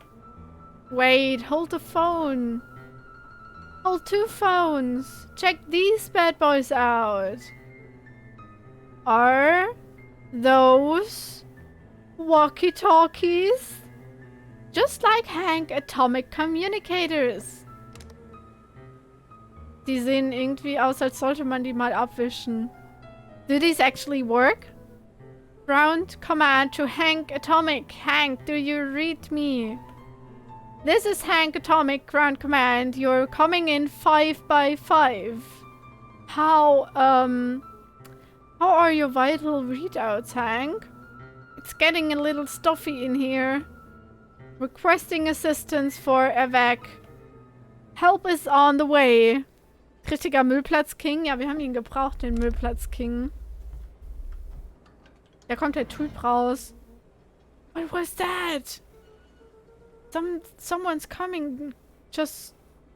Wait, hold the phone. Hold 2 phones. Check these bad boys out. Are those walkie-talkies? Just like Hank Atomic Communicators. Die sehen irgendwie aus, als sollte man die mal abwischen. Do these actually work? Ground command to Hank Atomic. Hank, do you read me? This is Hank Atomic ground command. You're coming in 5 by 5. How are your vital readouts, Hank? It's getting a little stuffy in here. Requesting assistance for evac. Help is on the way. Richtiger Müllplatz-King. Ja, wir haben ihn gebraucht, den Müllplatz-King. Da kommt der Typ raus. What was that? Someone's coming. Just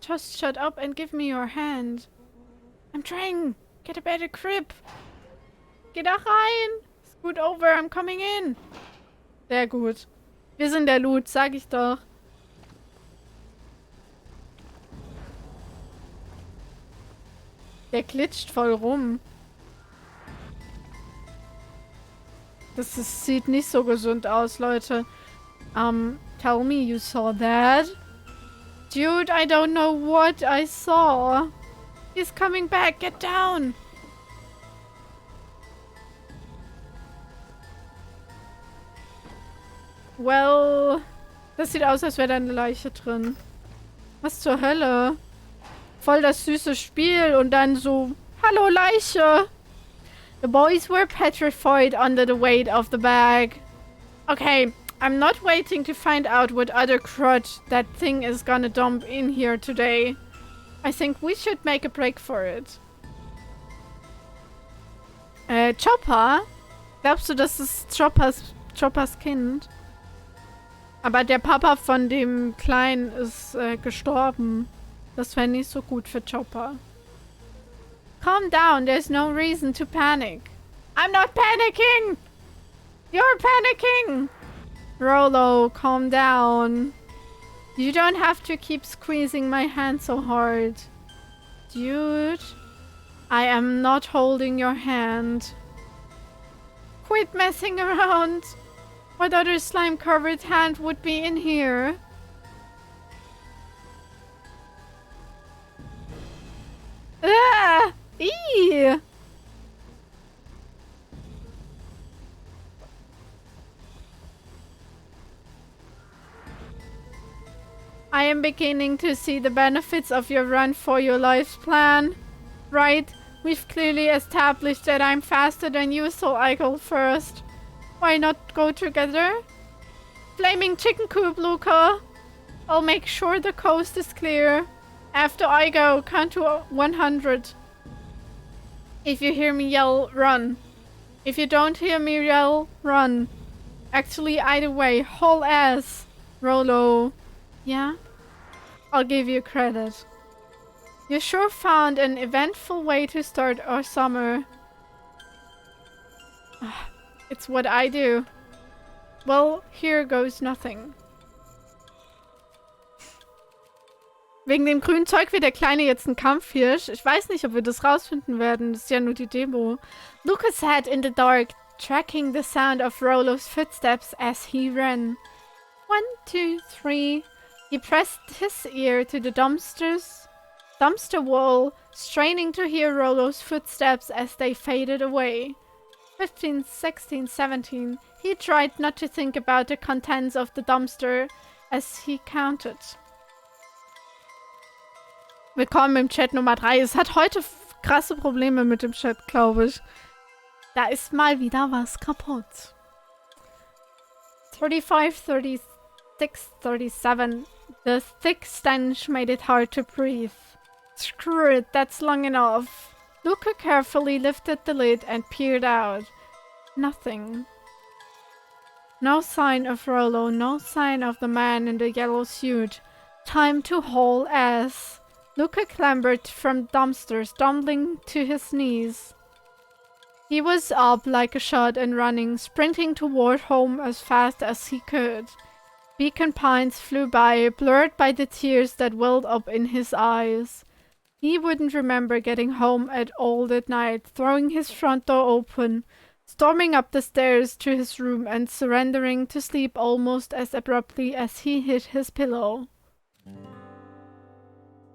shut up and give me your hand. I'm trying. Get a better grip. Geh da rein. Scoot over. I'm coming in. Sehr gut. Wir sind der Loot, sag ich doch. Der glitscht voll rum. Sieht nicht so gesund aus, Leute. Tell me you saw that. Dude, I don't know what I saw. He's coming back. Get down. Well, das sieht aus, als wäre da eine Leiche drin. Was zur Hölle? Voll das süße Spiel und dann so, hallo Leiche. The boys were petrified under the weight of the bag. Okay, I'm not waiting to find out what other crud that thing is gonna dump in here today. I think we should make a break for it. Chopper? Glaubst du, das ist Choppers Kind? Aber der Papa von dem Kleinen ist gestorben. Das wäre nicht so gut für Chopper. Calm down, there's no reason to panic. I'm not panicking! You're panicking! Rollo, calm down. You don't have to keep squeezing my hand so hard. Dude, I am not holding your hand. Quit messing around. What other slime-covered hand would be in here? Ah! Eee! I am beginning to see the benefits of your run for your life plan. Right? We've clearly established that I'm faster than you, so I go first. Why not go together? Flaming chicken coop, Luka. I'll make sure the coast is clear. After I go, count to 100. If you hear me yell, run. If you don't hear me yell, run. Actually, either way, whole ass. Rollo. Yeah? I'll give you credit. You sure found an eventful way to start our summer. It's what I do. Well, here goes nothing. Wegen dem grünen Zeug wird der Kleine jetzt ein Kampfhirsch. Ich weiß nicht, ob wir das rausfinden werden. Das ist ja nur die Demo. Luka sat in the dark, tracking the sound of Rollo's footsteps as he ran. 1, 2, 3. He pressed his ear to the dumpster wall, straining to hear Rollo's footsteps as they faded away. 15, 16, 17. He tried not to think about the contents of the dumpster as he counted. Willkommen im Chat Nummer 3. Es hat heute krasse Probleme mit dem Chat, glaube ich. Da ist mal wieder was kaputt. 35, 36, 37. The thick stench made it hard to breathe. Screw it, that's long enough. Luka carefully lifted the lid and peered out. Nothing. No sign of Rollo, no sign of the man in the yellow suit. Time to haul ass. Luka clambered from dumpster, stumbling to his knees. He was up like a shot and running, sprinting toward home as fast as he could. Beacon pines flew by, blurred by the tears that welled up in his eyes. He wouldn't remember getting home at all that night, throwing his front door open, storming up the stairs to his room and surrendering to sleep almost as abruptly as he hit his pillow.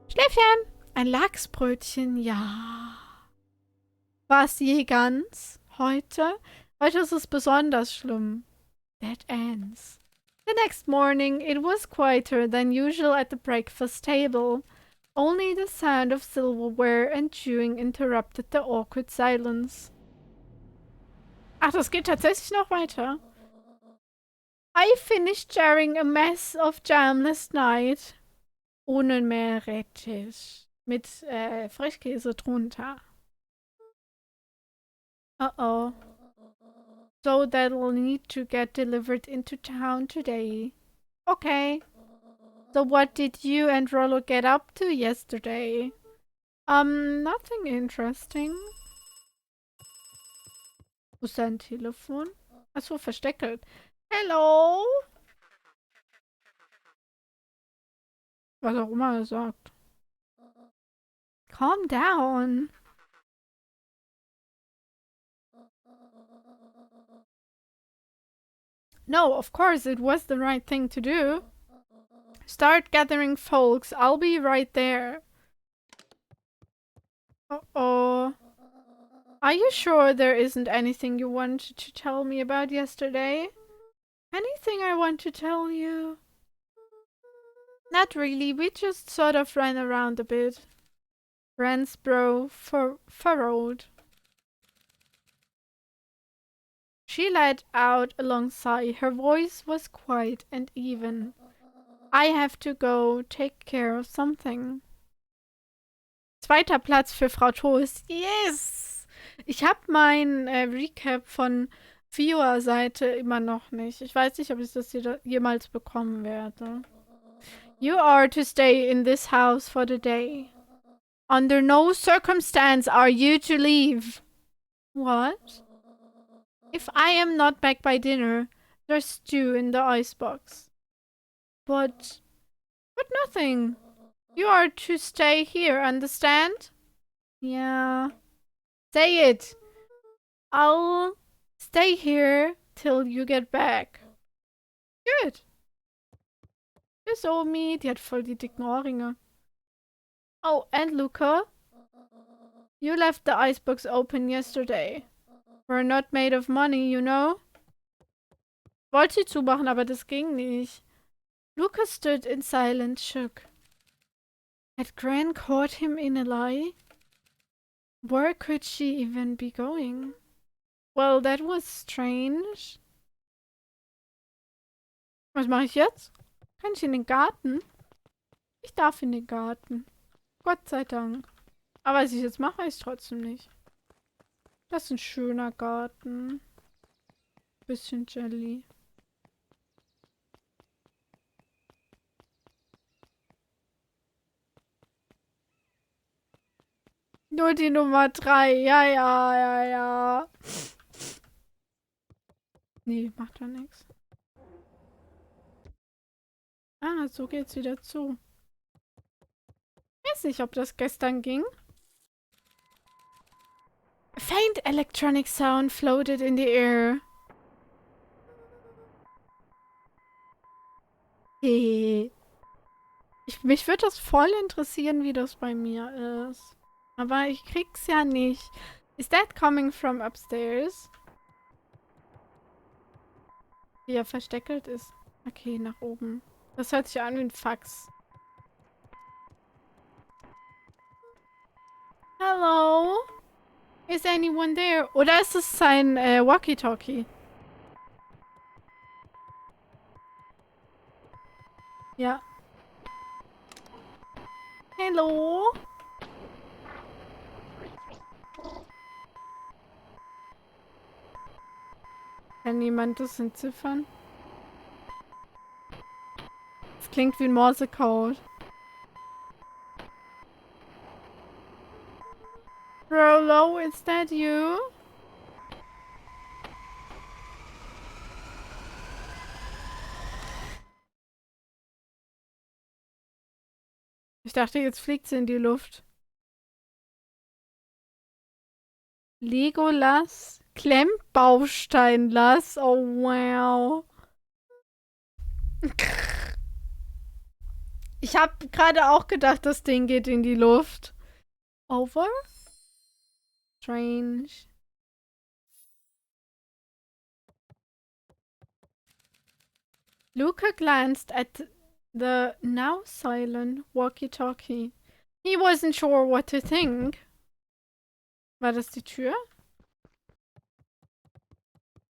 Schläfchen! Ein Lachsbrötchen, ja. War es je ganz? Heute? Heute ist es besonders schlimm. Dead ends. The next morning, it was quieter than usual at the breakfast table. Only the sound of silverware and chewing interrupted the awkward silence. Ach, das geht tatsächlich noch weiter. I finished sharing a mess of jam last night. Ohne Meerrettich. Mit Frischkäse drunter. Uh-oh. So that'll need to get delivered into town today. Okay. So what did you and Rollo get up to yesterday? Nothing interesting. Wo ist dein Telefon? Achso, versteckelt. Hello? Was auch immer er sagt. Calm down. No, of course, it was the right thing to do. Start gathering folks. I'll be right there. Uh-oh. Are you sure there isn't anything you wanted to tell me about yesterday? Anything I want to tell you? Not really, we just sort of ran around a bit. Rand's brow furrowed. She let out a long sigh. Her voice was quiet and even. I have to go take care of something. Zweiter Platz für Frau Toast. Yes! Ich habe mein Recap von Februar-Seite immer noch nicht. Ich weiß nicht, ob ich das jemals bekommen werde. You are to stay in this house for the day. Under no circumstance are you to leave. What? If I am not back by dinner, there's stew in the icebox. But nothing. You are to stay here, understand? Yeah. Say it. I'll stay here till you get back. Good. This old me. Die hat voll die dicken Ohrringe. Oh, and Luka? You left the icebox open yesterday. We're not made of money, you know? Wollte sie zumachen, aber das ging nicht. Luka stood in silence, shook. Had Gran caught him in a lie? Where could she even be going? Well, that was strange. Was mache ich jetzt? Kann ich in den Garten? Ich darf in den Garten. Gott sei Dank. Aber was ich jetzt mache, weiß ich trotzdem nicht. Das ist ein schöner Garten. Bisschen Jelly. Nur die Nummer 3. Ja, ja, ja, ja. Nee, macht ja nichts. Ah, so geht's wieder zu. weiß nicht, ob das gestern ging. A faint electronic sound floated in the air. Mich würde das voll interessieren, wie das bei mir ist. Aber ich krieg's ja nicht. Is that coming from upstairs? Wie er versteckelt ist. Okay, nach oben. Das hört sich an wie ein Fax. Hello? Is anyone there? Oder ist es sein Walkie-Talkie? Ja. Hello? Kann niemand das entziffern? Das klingt wie ein Morsecode. Rolo, is that you? Ich dachte, jetzt fliegt sie in die Luft. Legolas? Klemmbausteinlass? Oh, wow. Ich habe gerade auch gedacht, das Ding geht in die Luft. Over? Strange. Luka glanced at the now silent walkie-talkie. He wasn't sure what to think. War das die Tür?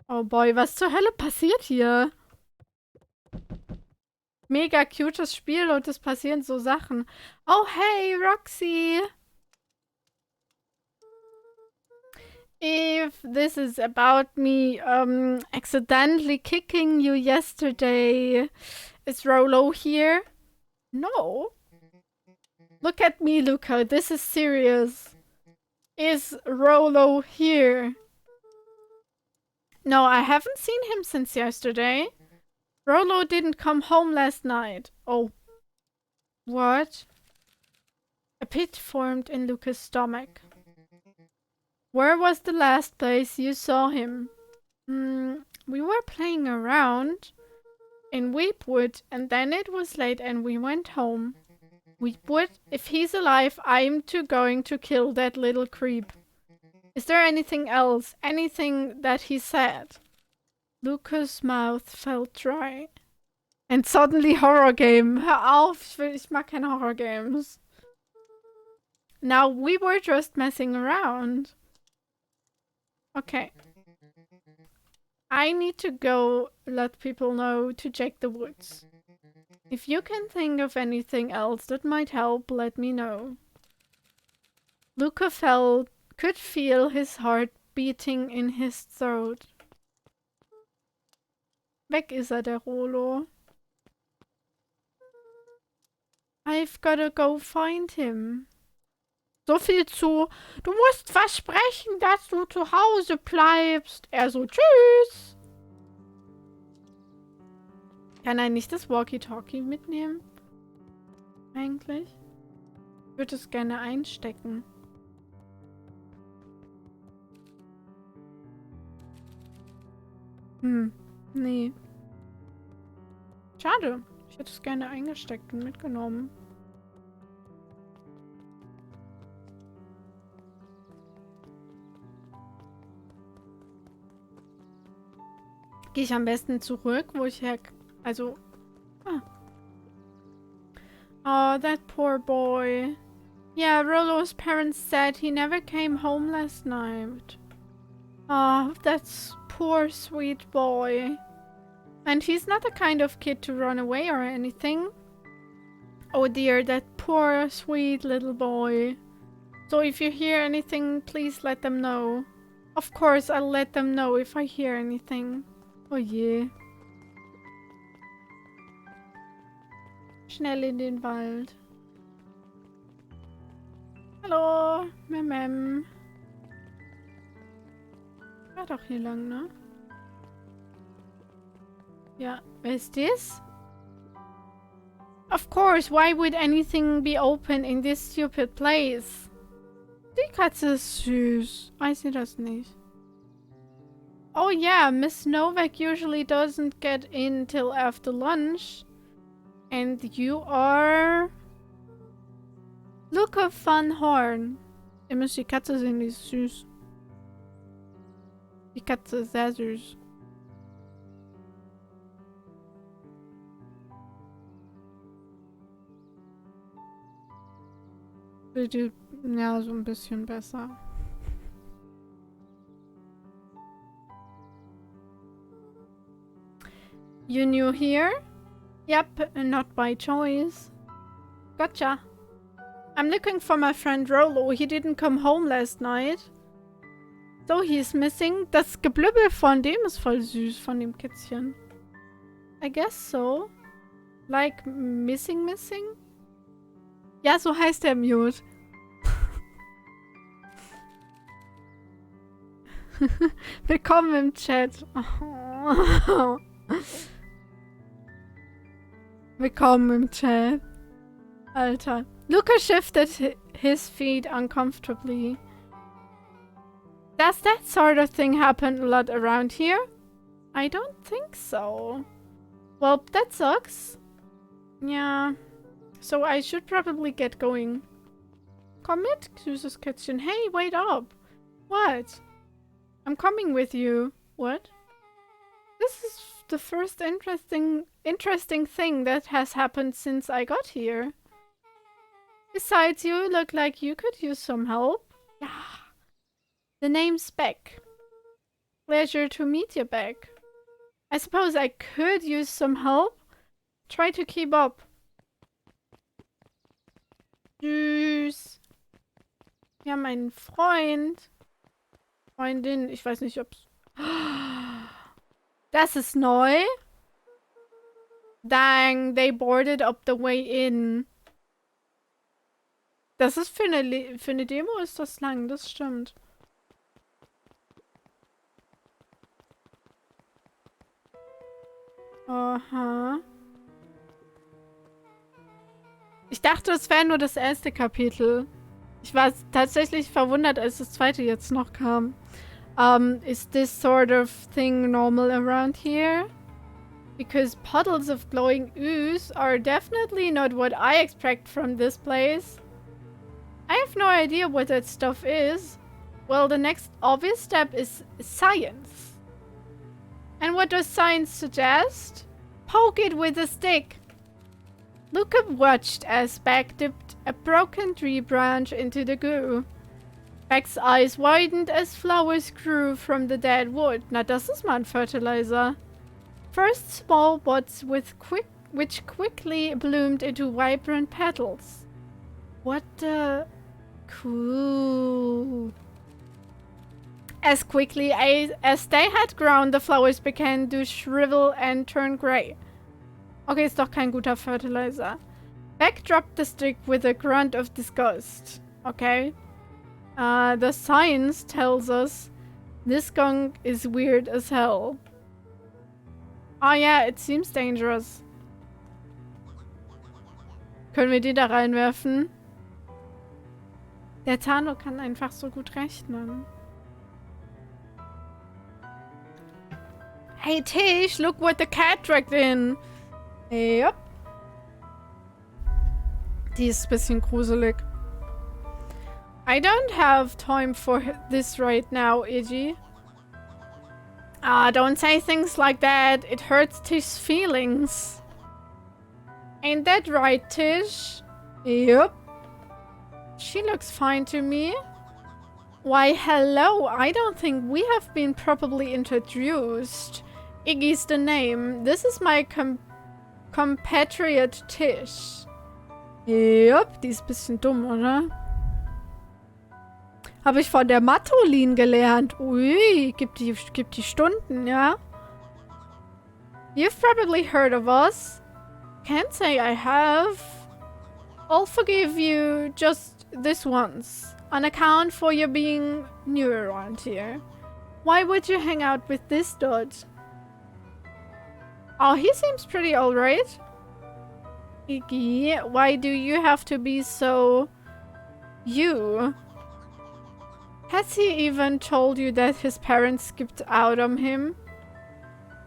Oh boy, was zur Hölle passiert hier? Mega cutes Spiel und es passieren so Sachen. Oh hey, Roxy! If this is about me accidentally kicking you yesterday, is Rolo here? No. Look at me, Luka. This is serious. Is Rolo here? No, I haven't seen him since yesterday. Rolo didn't come home last night. Oh. What? A pit formed in Luka's stomach. Where was the last place you saw him? We were playing around in Weepwood, and then it was late and we went home. Weepwood? If he's alive, I'm going to kill that little creep. Is there anything else? Anything that he said? Luka's mouth felt dry. And suddenly horror game. Hör auf, ich mag keine Horror games. Now, we were just messing around. Okay. I need to go let people know to check the woods. If you can think of anything else that might help, let me know. Luka could feel his heart beating in his throat. Weg ist er, der Rolo. I've gotta go find him. So viel zu, du musst versprechen, dass du zu Hause bleibst. Er so, tschüss. Kann er nicht das Walkie-Talkie mitnehmen? Eigentlich? Ich würde es gerne einstecken. Nee. Schade. Ich hätte es gerne eingesteckt und mitgenommen. Gehe ich am besten zurück, wo ich her... Also... Oh, that poor boy. Yeah, Rolo's parents said he never came home last night. Oh, that's poor sweet boy. And he's not the kind of kid to run away or anything. Oh dear, that poor sweet little boy. So if you hear anything, please let them know. Of course, I'll let them know if I hear anything. Oh je. Schnell in den Wald. Hallo, Mem. War doch hier lang, ne? Ja, wer ist das? Of course, why would anything be open in this stupid place? Die Katze ist süß. Weiß sie das nicht? Oh yeah, Miss Novak usually doesn't get in till after lunch. And you are... Luka van Horn. Ihr müsst die Katze sehen, die ist süß. Die Katze ist sehr süß. Bitte, ja, so ein bisschen besser. You new here? Yep, not by choice. Gotcha. I'm looking for my friend Rolo. He didn't come home last night. So he's missing. Das Geblübbel von dem ist voll süß, von dem Kätzchen. I guess so. Like missing? Ja, so heißt der Mute. Willkommen im Chat. Oh. Willkommen im Chat. Alter. Luka shifted his feet uncomfortably. Does that sort of thing happen a lot around here? I don't think so. Well, that sucks. Yeah. So I should probably get going. Komm mit, süßes Kätzchen. Hey, wait up. What? I'm coming with you. What? This is the first interesting thing that has happened since I got here. Besides, you look like you could use some help. Yeah. The name's Beck. Pleasure to meet you, Beck. I suppose I could use some help. Try to keep up. Süß. Wir haben einen Freund. Freundin. Ich weiß nicht, ob's... Das ist neu. Dang, they boarded up the way in. Das ist für eine Demo ist das lang, das stimmt. Aha. Ich dachte, es wäre nur das erste Kapitel. Ich war tatsächlich verwundert, als das zweite jetzt noch kam. Is this sort of thing normal around here? Because puddles of glowing ooze are definitely not what I expect from this place. I have no idea what that stuff is. Well, the next obvious step is science. And what does science suggest? Poke it with a stick. Luka watched as Beck dipped a broken tree branch into the goo. Beck's eyes widened as flowers grew from the dead wood. Na, das ist mal ein Fertilizer. First small buds which quickly bloomed into vibrant petals. What the... Cool. As quickly as they had grown, the flowers began to shrivel and turn gray. Okay, ist doch kein guter Fertilizer. Beck dropped the stick with a grunt of disgust. Okay. The science tells us this gunk is weird as hell. Oh yeah, it seems dangerous. Können wir die da reinwerfen? Der Tano kann einfach so gut rechnen. Hey Tish, look what the cat dragged in. Yep. Die ist ein bisschen gruselig. I don't have time for this right now, Iggy. Ah, don't say things like that. It hurts Tish's feelings. Ain't that right, Tish? Yep. She looks fine to me. Why, hello. I don't think we have been properly introduced. Iggy's the name. This is my compatriot Tish. Yep, die ist ein bisschen dumm, oder? Habe ich von der Matolin gelernt. Ui, gibt die Stunden, ja? You've probably heard of us. Can't say I have. I'll forgive you just this once, on account for you being new around here. Why would you hang out with this dude? Oh, he seems pretty alright. Iggy, why do you have to be so... you? Has he even told you that his parents skipped out on him?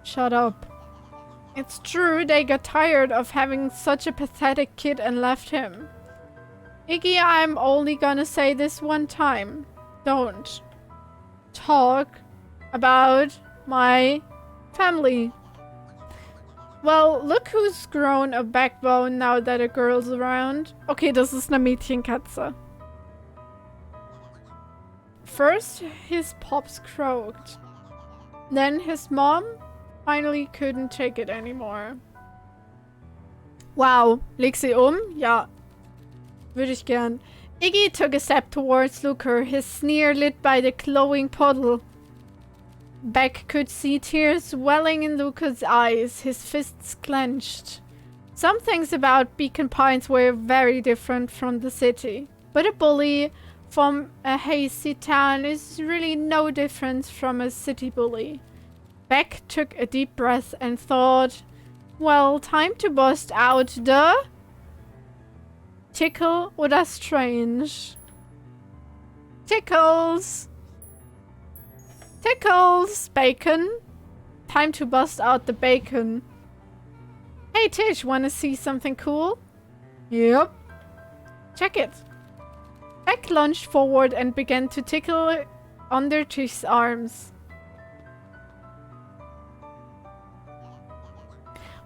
Shut up. It's true, they got tired of having such a pathetic kid and left him. Iggy, I'm only gonna say this one time. Don't talk about my family. Well, look who's grown a backbone now that a girl's around. Okay, das ist eine Mädchenkatze. First, his pops croaked. Then his mom finally couldn't take it anymore. Wow. Leg sie Ja. Würde ich gern. Iggy took a step towards Luka, his sneer lit by the glowing puddle. Beck could see tears welling in Luka's eyes, his fists clenched. Some things about Beacon Pines were very different from the city, but a bully from a hazy town is really no different from a city bully. Beck took a deep breath and thought, well, time to bust out the... Tickle oder strange? Tickles! Tickles! Bacon! Time to bust out the bacon. Hey Tish, wanna see something cool? Yep. Check it. Beck lunged forward and began to tickle under Tish's arms.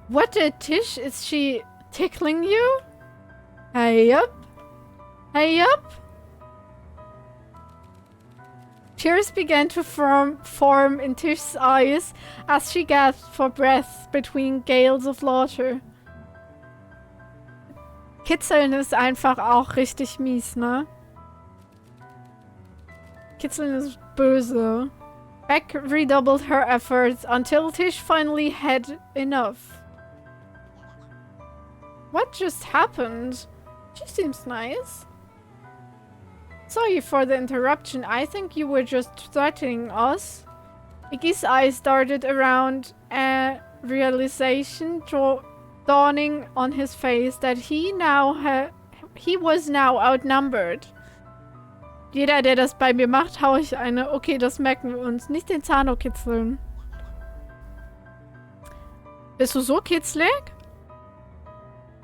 What the Tish? Is she tickling you? Hey up. Hey up. Tears began to form in Tish's eyes as she gasped for breath between gales of laughter. Kitzeln ist einfach auch richtig mies, ne? Kitzeln ist böse. Beck redoubled her efforts until Tish finally had enough. What just happened? She seems nice. Sorry for the interruption. I think you were just threatening us. Iggy's eyes darted around, a realization dawning on his face that he was now outnumbered. Jeder, der das bei mir macht, hau ich eine. Okay, das merken wir uns. Nicht den Zahn kitzeln. Bist du so kitzlig?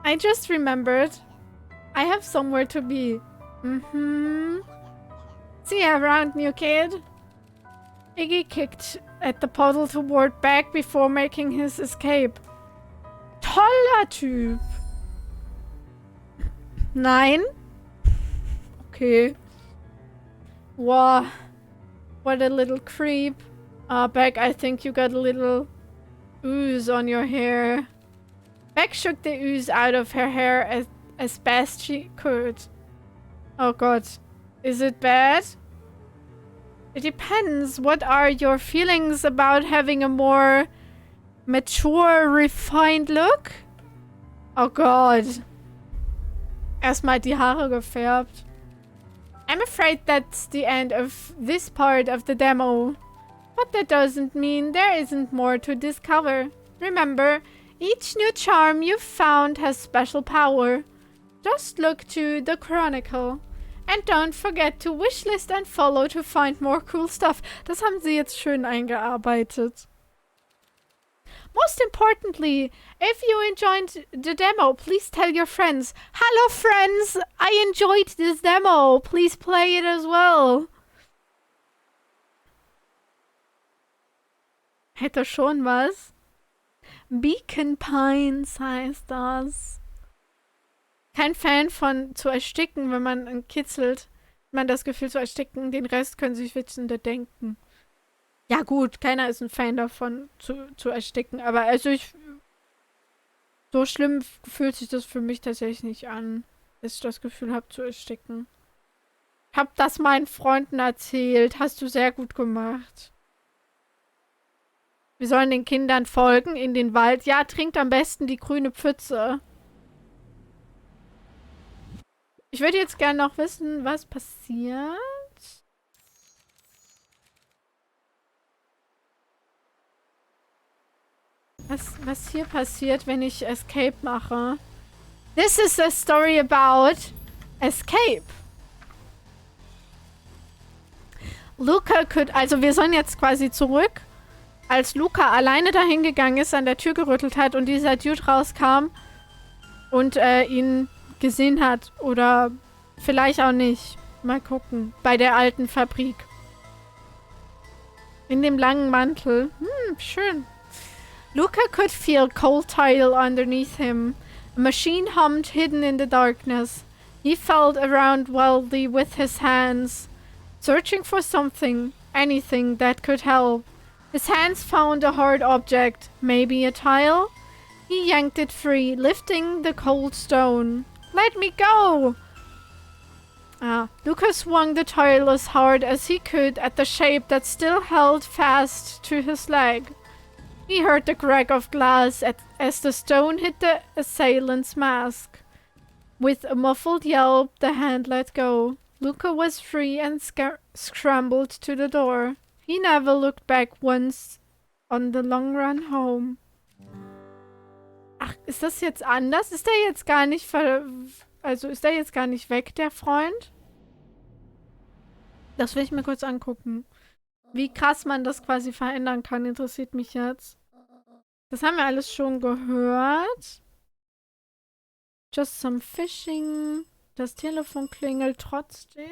I just remembered. I have somewhere to be. See you around, new kid. Iggy kicked at the puddle toward Beck before making his escape. Toller Typ. Nein? Okay. Wow. What a little creep. Beck, I think you got a little ooze on your hair. Beck shook the ooze out of her hair as best she could. Oh god. Is it bad? It depends. What are your feelings about having a more mature, refined look? Oh god. Erstmal die Haare gefärbt. I'm afraid that's the end of this part of the demo. But that doesn't mean there isn't more to discover. Remember, each new charm you've found has special power. Just look to the Chronicle. And don't forget to wishlist and follow to find more cool stuff. Das haben sie jetzt schön eingearbeitet. Most importantly, if you enjoyed the demo, please tell your friends. Hello friends, I enjoyed this demo. Please play it as well. Hätte schon was. Beacon Pines heißt das. Kein Fan von zu ersticken, wenn man kitzelt. Man das Gefühl zu ersticken, den Rest können sich Witschende denken. Ja gut, keiner ist ein Fan davon, zu ersticken. Aber also so schlimm fühlt sich das für mich tatsächlich nicht an, dass ich das Gefühl habe, zu ersticken. Ich hab das meinen Freunden erzählt. Hast du sehr gut gemacht. Wir sollen den Kindern folgen in den Wald. Ja, trinkt am besten die grüne Pfütze. Ich würde jetzt gerne noch wissen, was passiert. Was hier passiert, wenn ich Escape mache. This is a story about escape. Luka could... Also wir sollen jetzt quasi zurück. Als Luka alleine dahin gegangen ist, an der Tür gerüttelt hat und dieser Dude rauskam und ihn gesehen hat. Oder vielleicht auch nicht. Mal gucken. Bei der alten Fabrik. In dem langen Mantel. Schön. Luka could feel cold tile underneath him. A machine hummed hidden in the darkness. He felt around wildly with his hands, searching for something, anything that could help. His hands found a hard object, maybe a tile? He yanked it free, lifting the cold stone. Let me go! Luka swung the tile as hard as he could at the shape that still held fast to his leg. He heard the crack of glass as the stone hit the assailant's mask. With a muffled yelp, the hand let go. Luka was free and scrambled to the door. He never looked back once on the long run home. Ach, ist das jetzt anders? Ist der jetzt gar nicht ist der jetzt gar nicht weg, der Freund? Das will ich mir kurz angucken. Wie krass man das quasi verändern kann, interessiert mich jetzt. Das haben wir alles schon gehört. Just some fishing. Das Telefon klingelt trotzdem.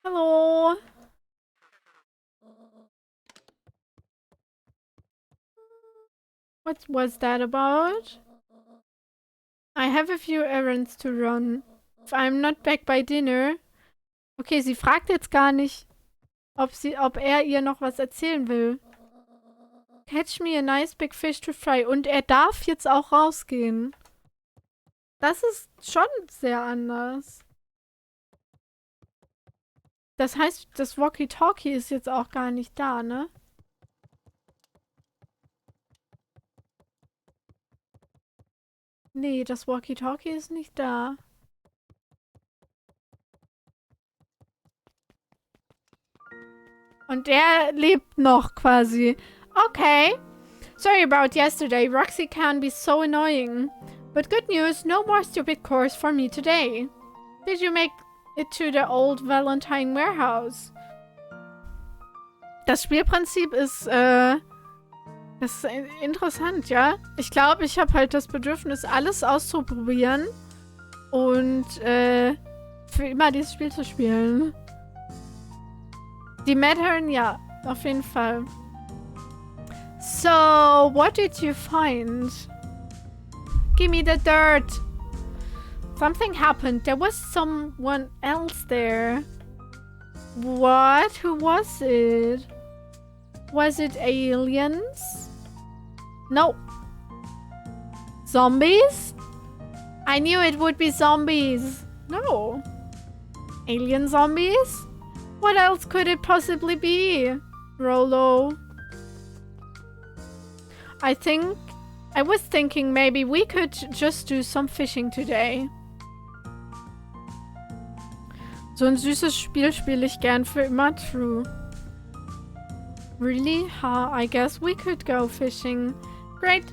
Hallo. What was that about? I have a few errands to run. If I'm not back by dinner. Okay, sie fragt jetzt gar nicht, ob er ihr noch was erzählen will. Catch me a nice big fish to fry. Und er darf jetzt auch rausgehen. Das ist schon sehr anders. Das heißt, das Walkie-Talkie ist jetzt auch gar nicht da, ne? Nee, das Walkie-Talkie ist nicht da. Und er lebt noch quasi. Okay. Sorry about yesterday. Roxy can be so annoying. But good news, no more stupid chores for me today. Did you make it to the old Valentine warehouse? Das Spielprinzip ist, das ist interessant, ja? Ich glaube, ich habe halt das Bedürfnis, alles auszuprobieren und, für immer dieses Spiel zu spielen. Die Madhorn, ja, auf jeden Fall. So, what did you find? Give me the dirt. Something happened. There was someone else there. What? Who was it? Was it aliens? No. Zombies? I knew it would be zombies. No. Alien zombies? What else could it possibly be? Rolo. I was thinking maybe we could just do some fishing today. So ein süßes Spiel spiele ich gern für immer. True. Really? I guess we could go fishing. Great.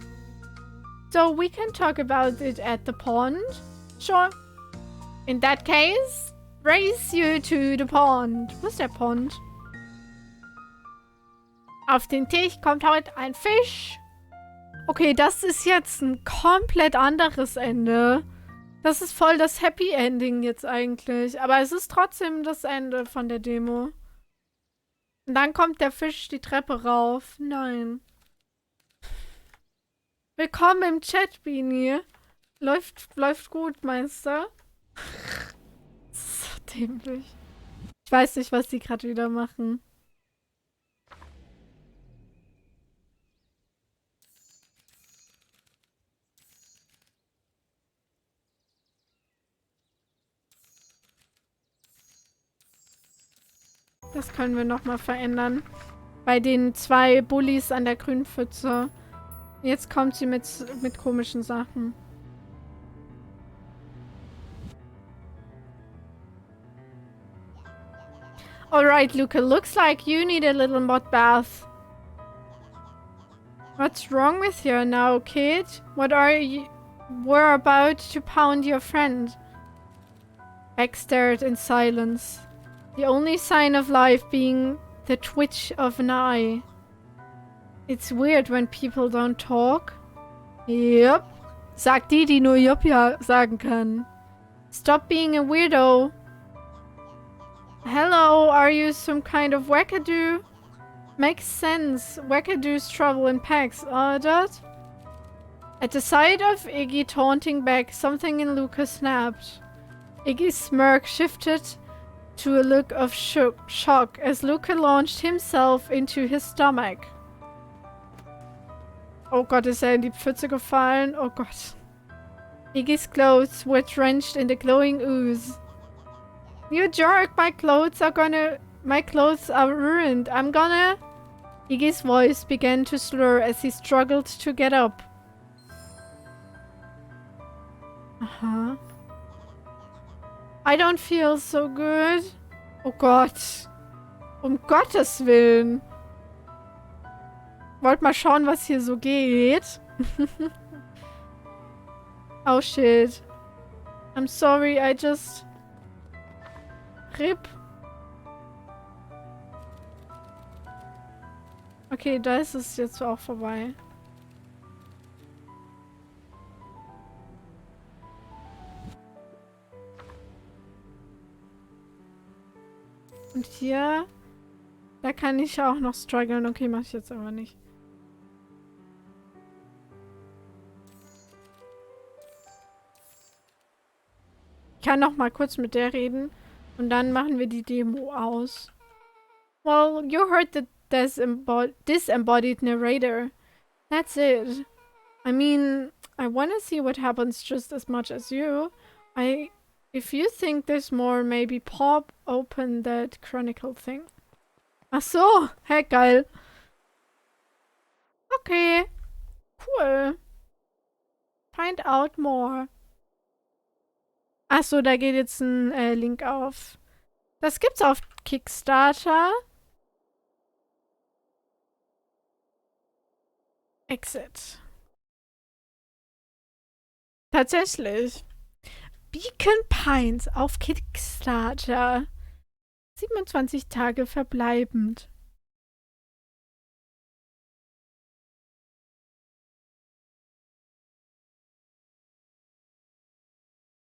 So we can talk about it at the pond? Sure. In that case, race you to the pond. Wo ist der Pond? Auf den Tisch kommt heute ein Fisch. Okay, das ist jetzt ein komplett anderes Ende. Das ist voll das Happy Ending jetzt eigentlich. Aber es ist trotzdem das Ende von der Demo. Und dann kommt der Fisch die Treppe rauf. Nein. Willkommen im Chat, Beanie. Läuft gut, Meister. So dämlich. Ich weiß nicht, was die gerade wieder machen. Das können wir nochmal verändern. Bei den 2 Bullies an der grünen Pfütze. Jetzt kommt sie mit komischen Sachen. Alright, Luka. Looks like you need a little mud bath. What's wrong with you now, kid? What are were about to pound your friend. Beck stared in silence, the only sign of life being the twitch of an eye. It's weird when people don't talk. Yep. Sagt die, die nur Jupp ja sagen kann. Stop being a weirdo. Hello, are you some kind of wackadoo? Makes sense. Wackadoos travel in packs, that? At the sight of Iggy taunting back, something in Luka snapped. Iggy's smirk shifted to a look of shock as Luka launched himself into his stomach. Oh Gott, ist er in die Pfütze gefallen? Oh Gott. Iggy's clothes were drenched in the glowing ooze. You jerk, my clothes are ruined. I'm gonna... Iggy's voice began to slur as he struggled to get up. Aha. I don't feel so good. Oh Gott. Um Gottes Willen. Wollt mal schauen, was hier so geht. Oh shit. I'm sorry, I just... RIP. Okay, da ist es jetzt auch vorbei. Und hier... Da kann ich auch noch strugglen. Okay, mach ich jetzt aber nicht. Ich kann noch mal kurz mit der reden. Und dann machen wir die Demo aus. Well, you heard the disembodied narrator. That's it. I mean, I want to see what happens just as much as you. If you think there's more, maybe pop open that chronicle thing. Ach so, hey, geil. Okay, cool. Find out more. Ach so, da geht jetzt ein Link auf. Das gibt's auf Kickstarter. Exit. Tatsächlich. Beacon Pines auf Kickstarter. 27 Tage verbleibend.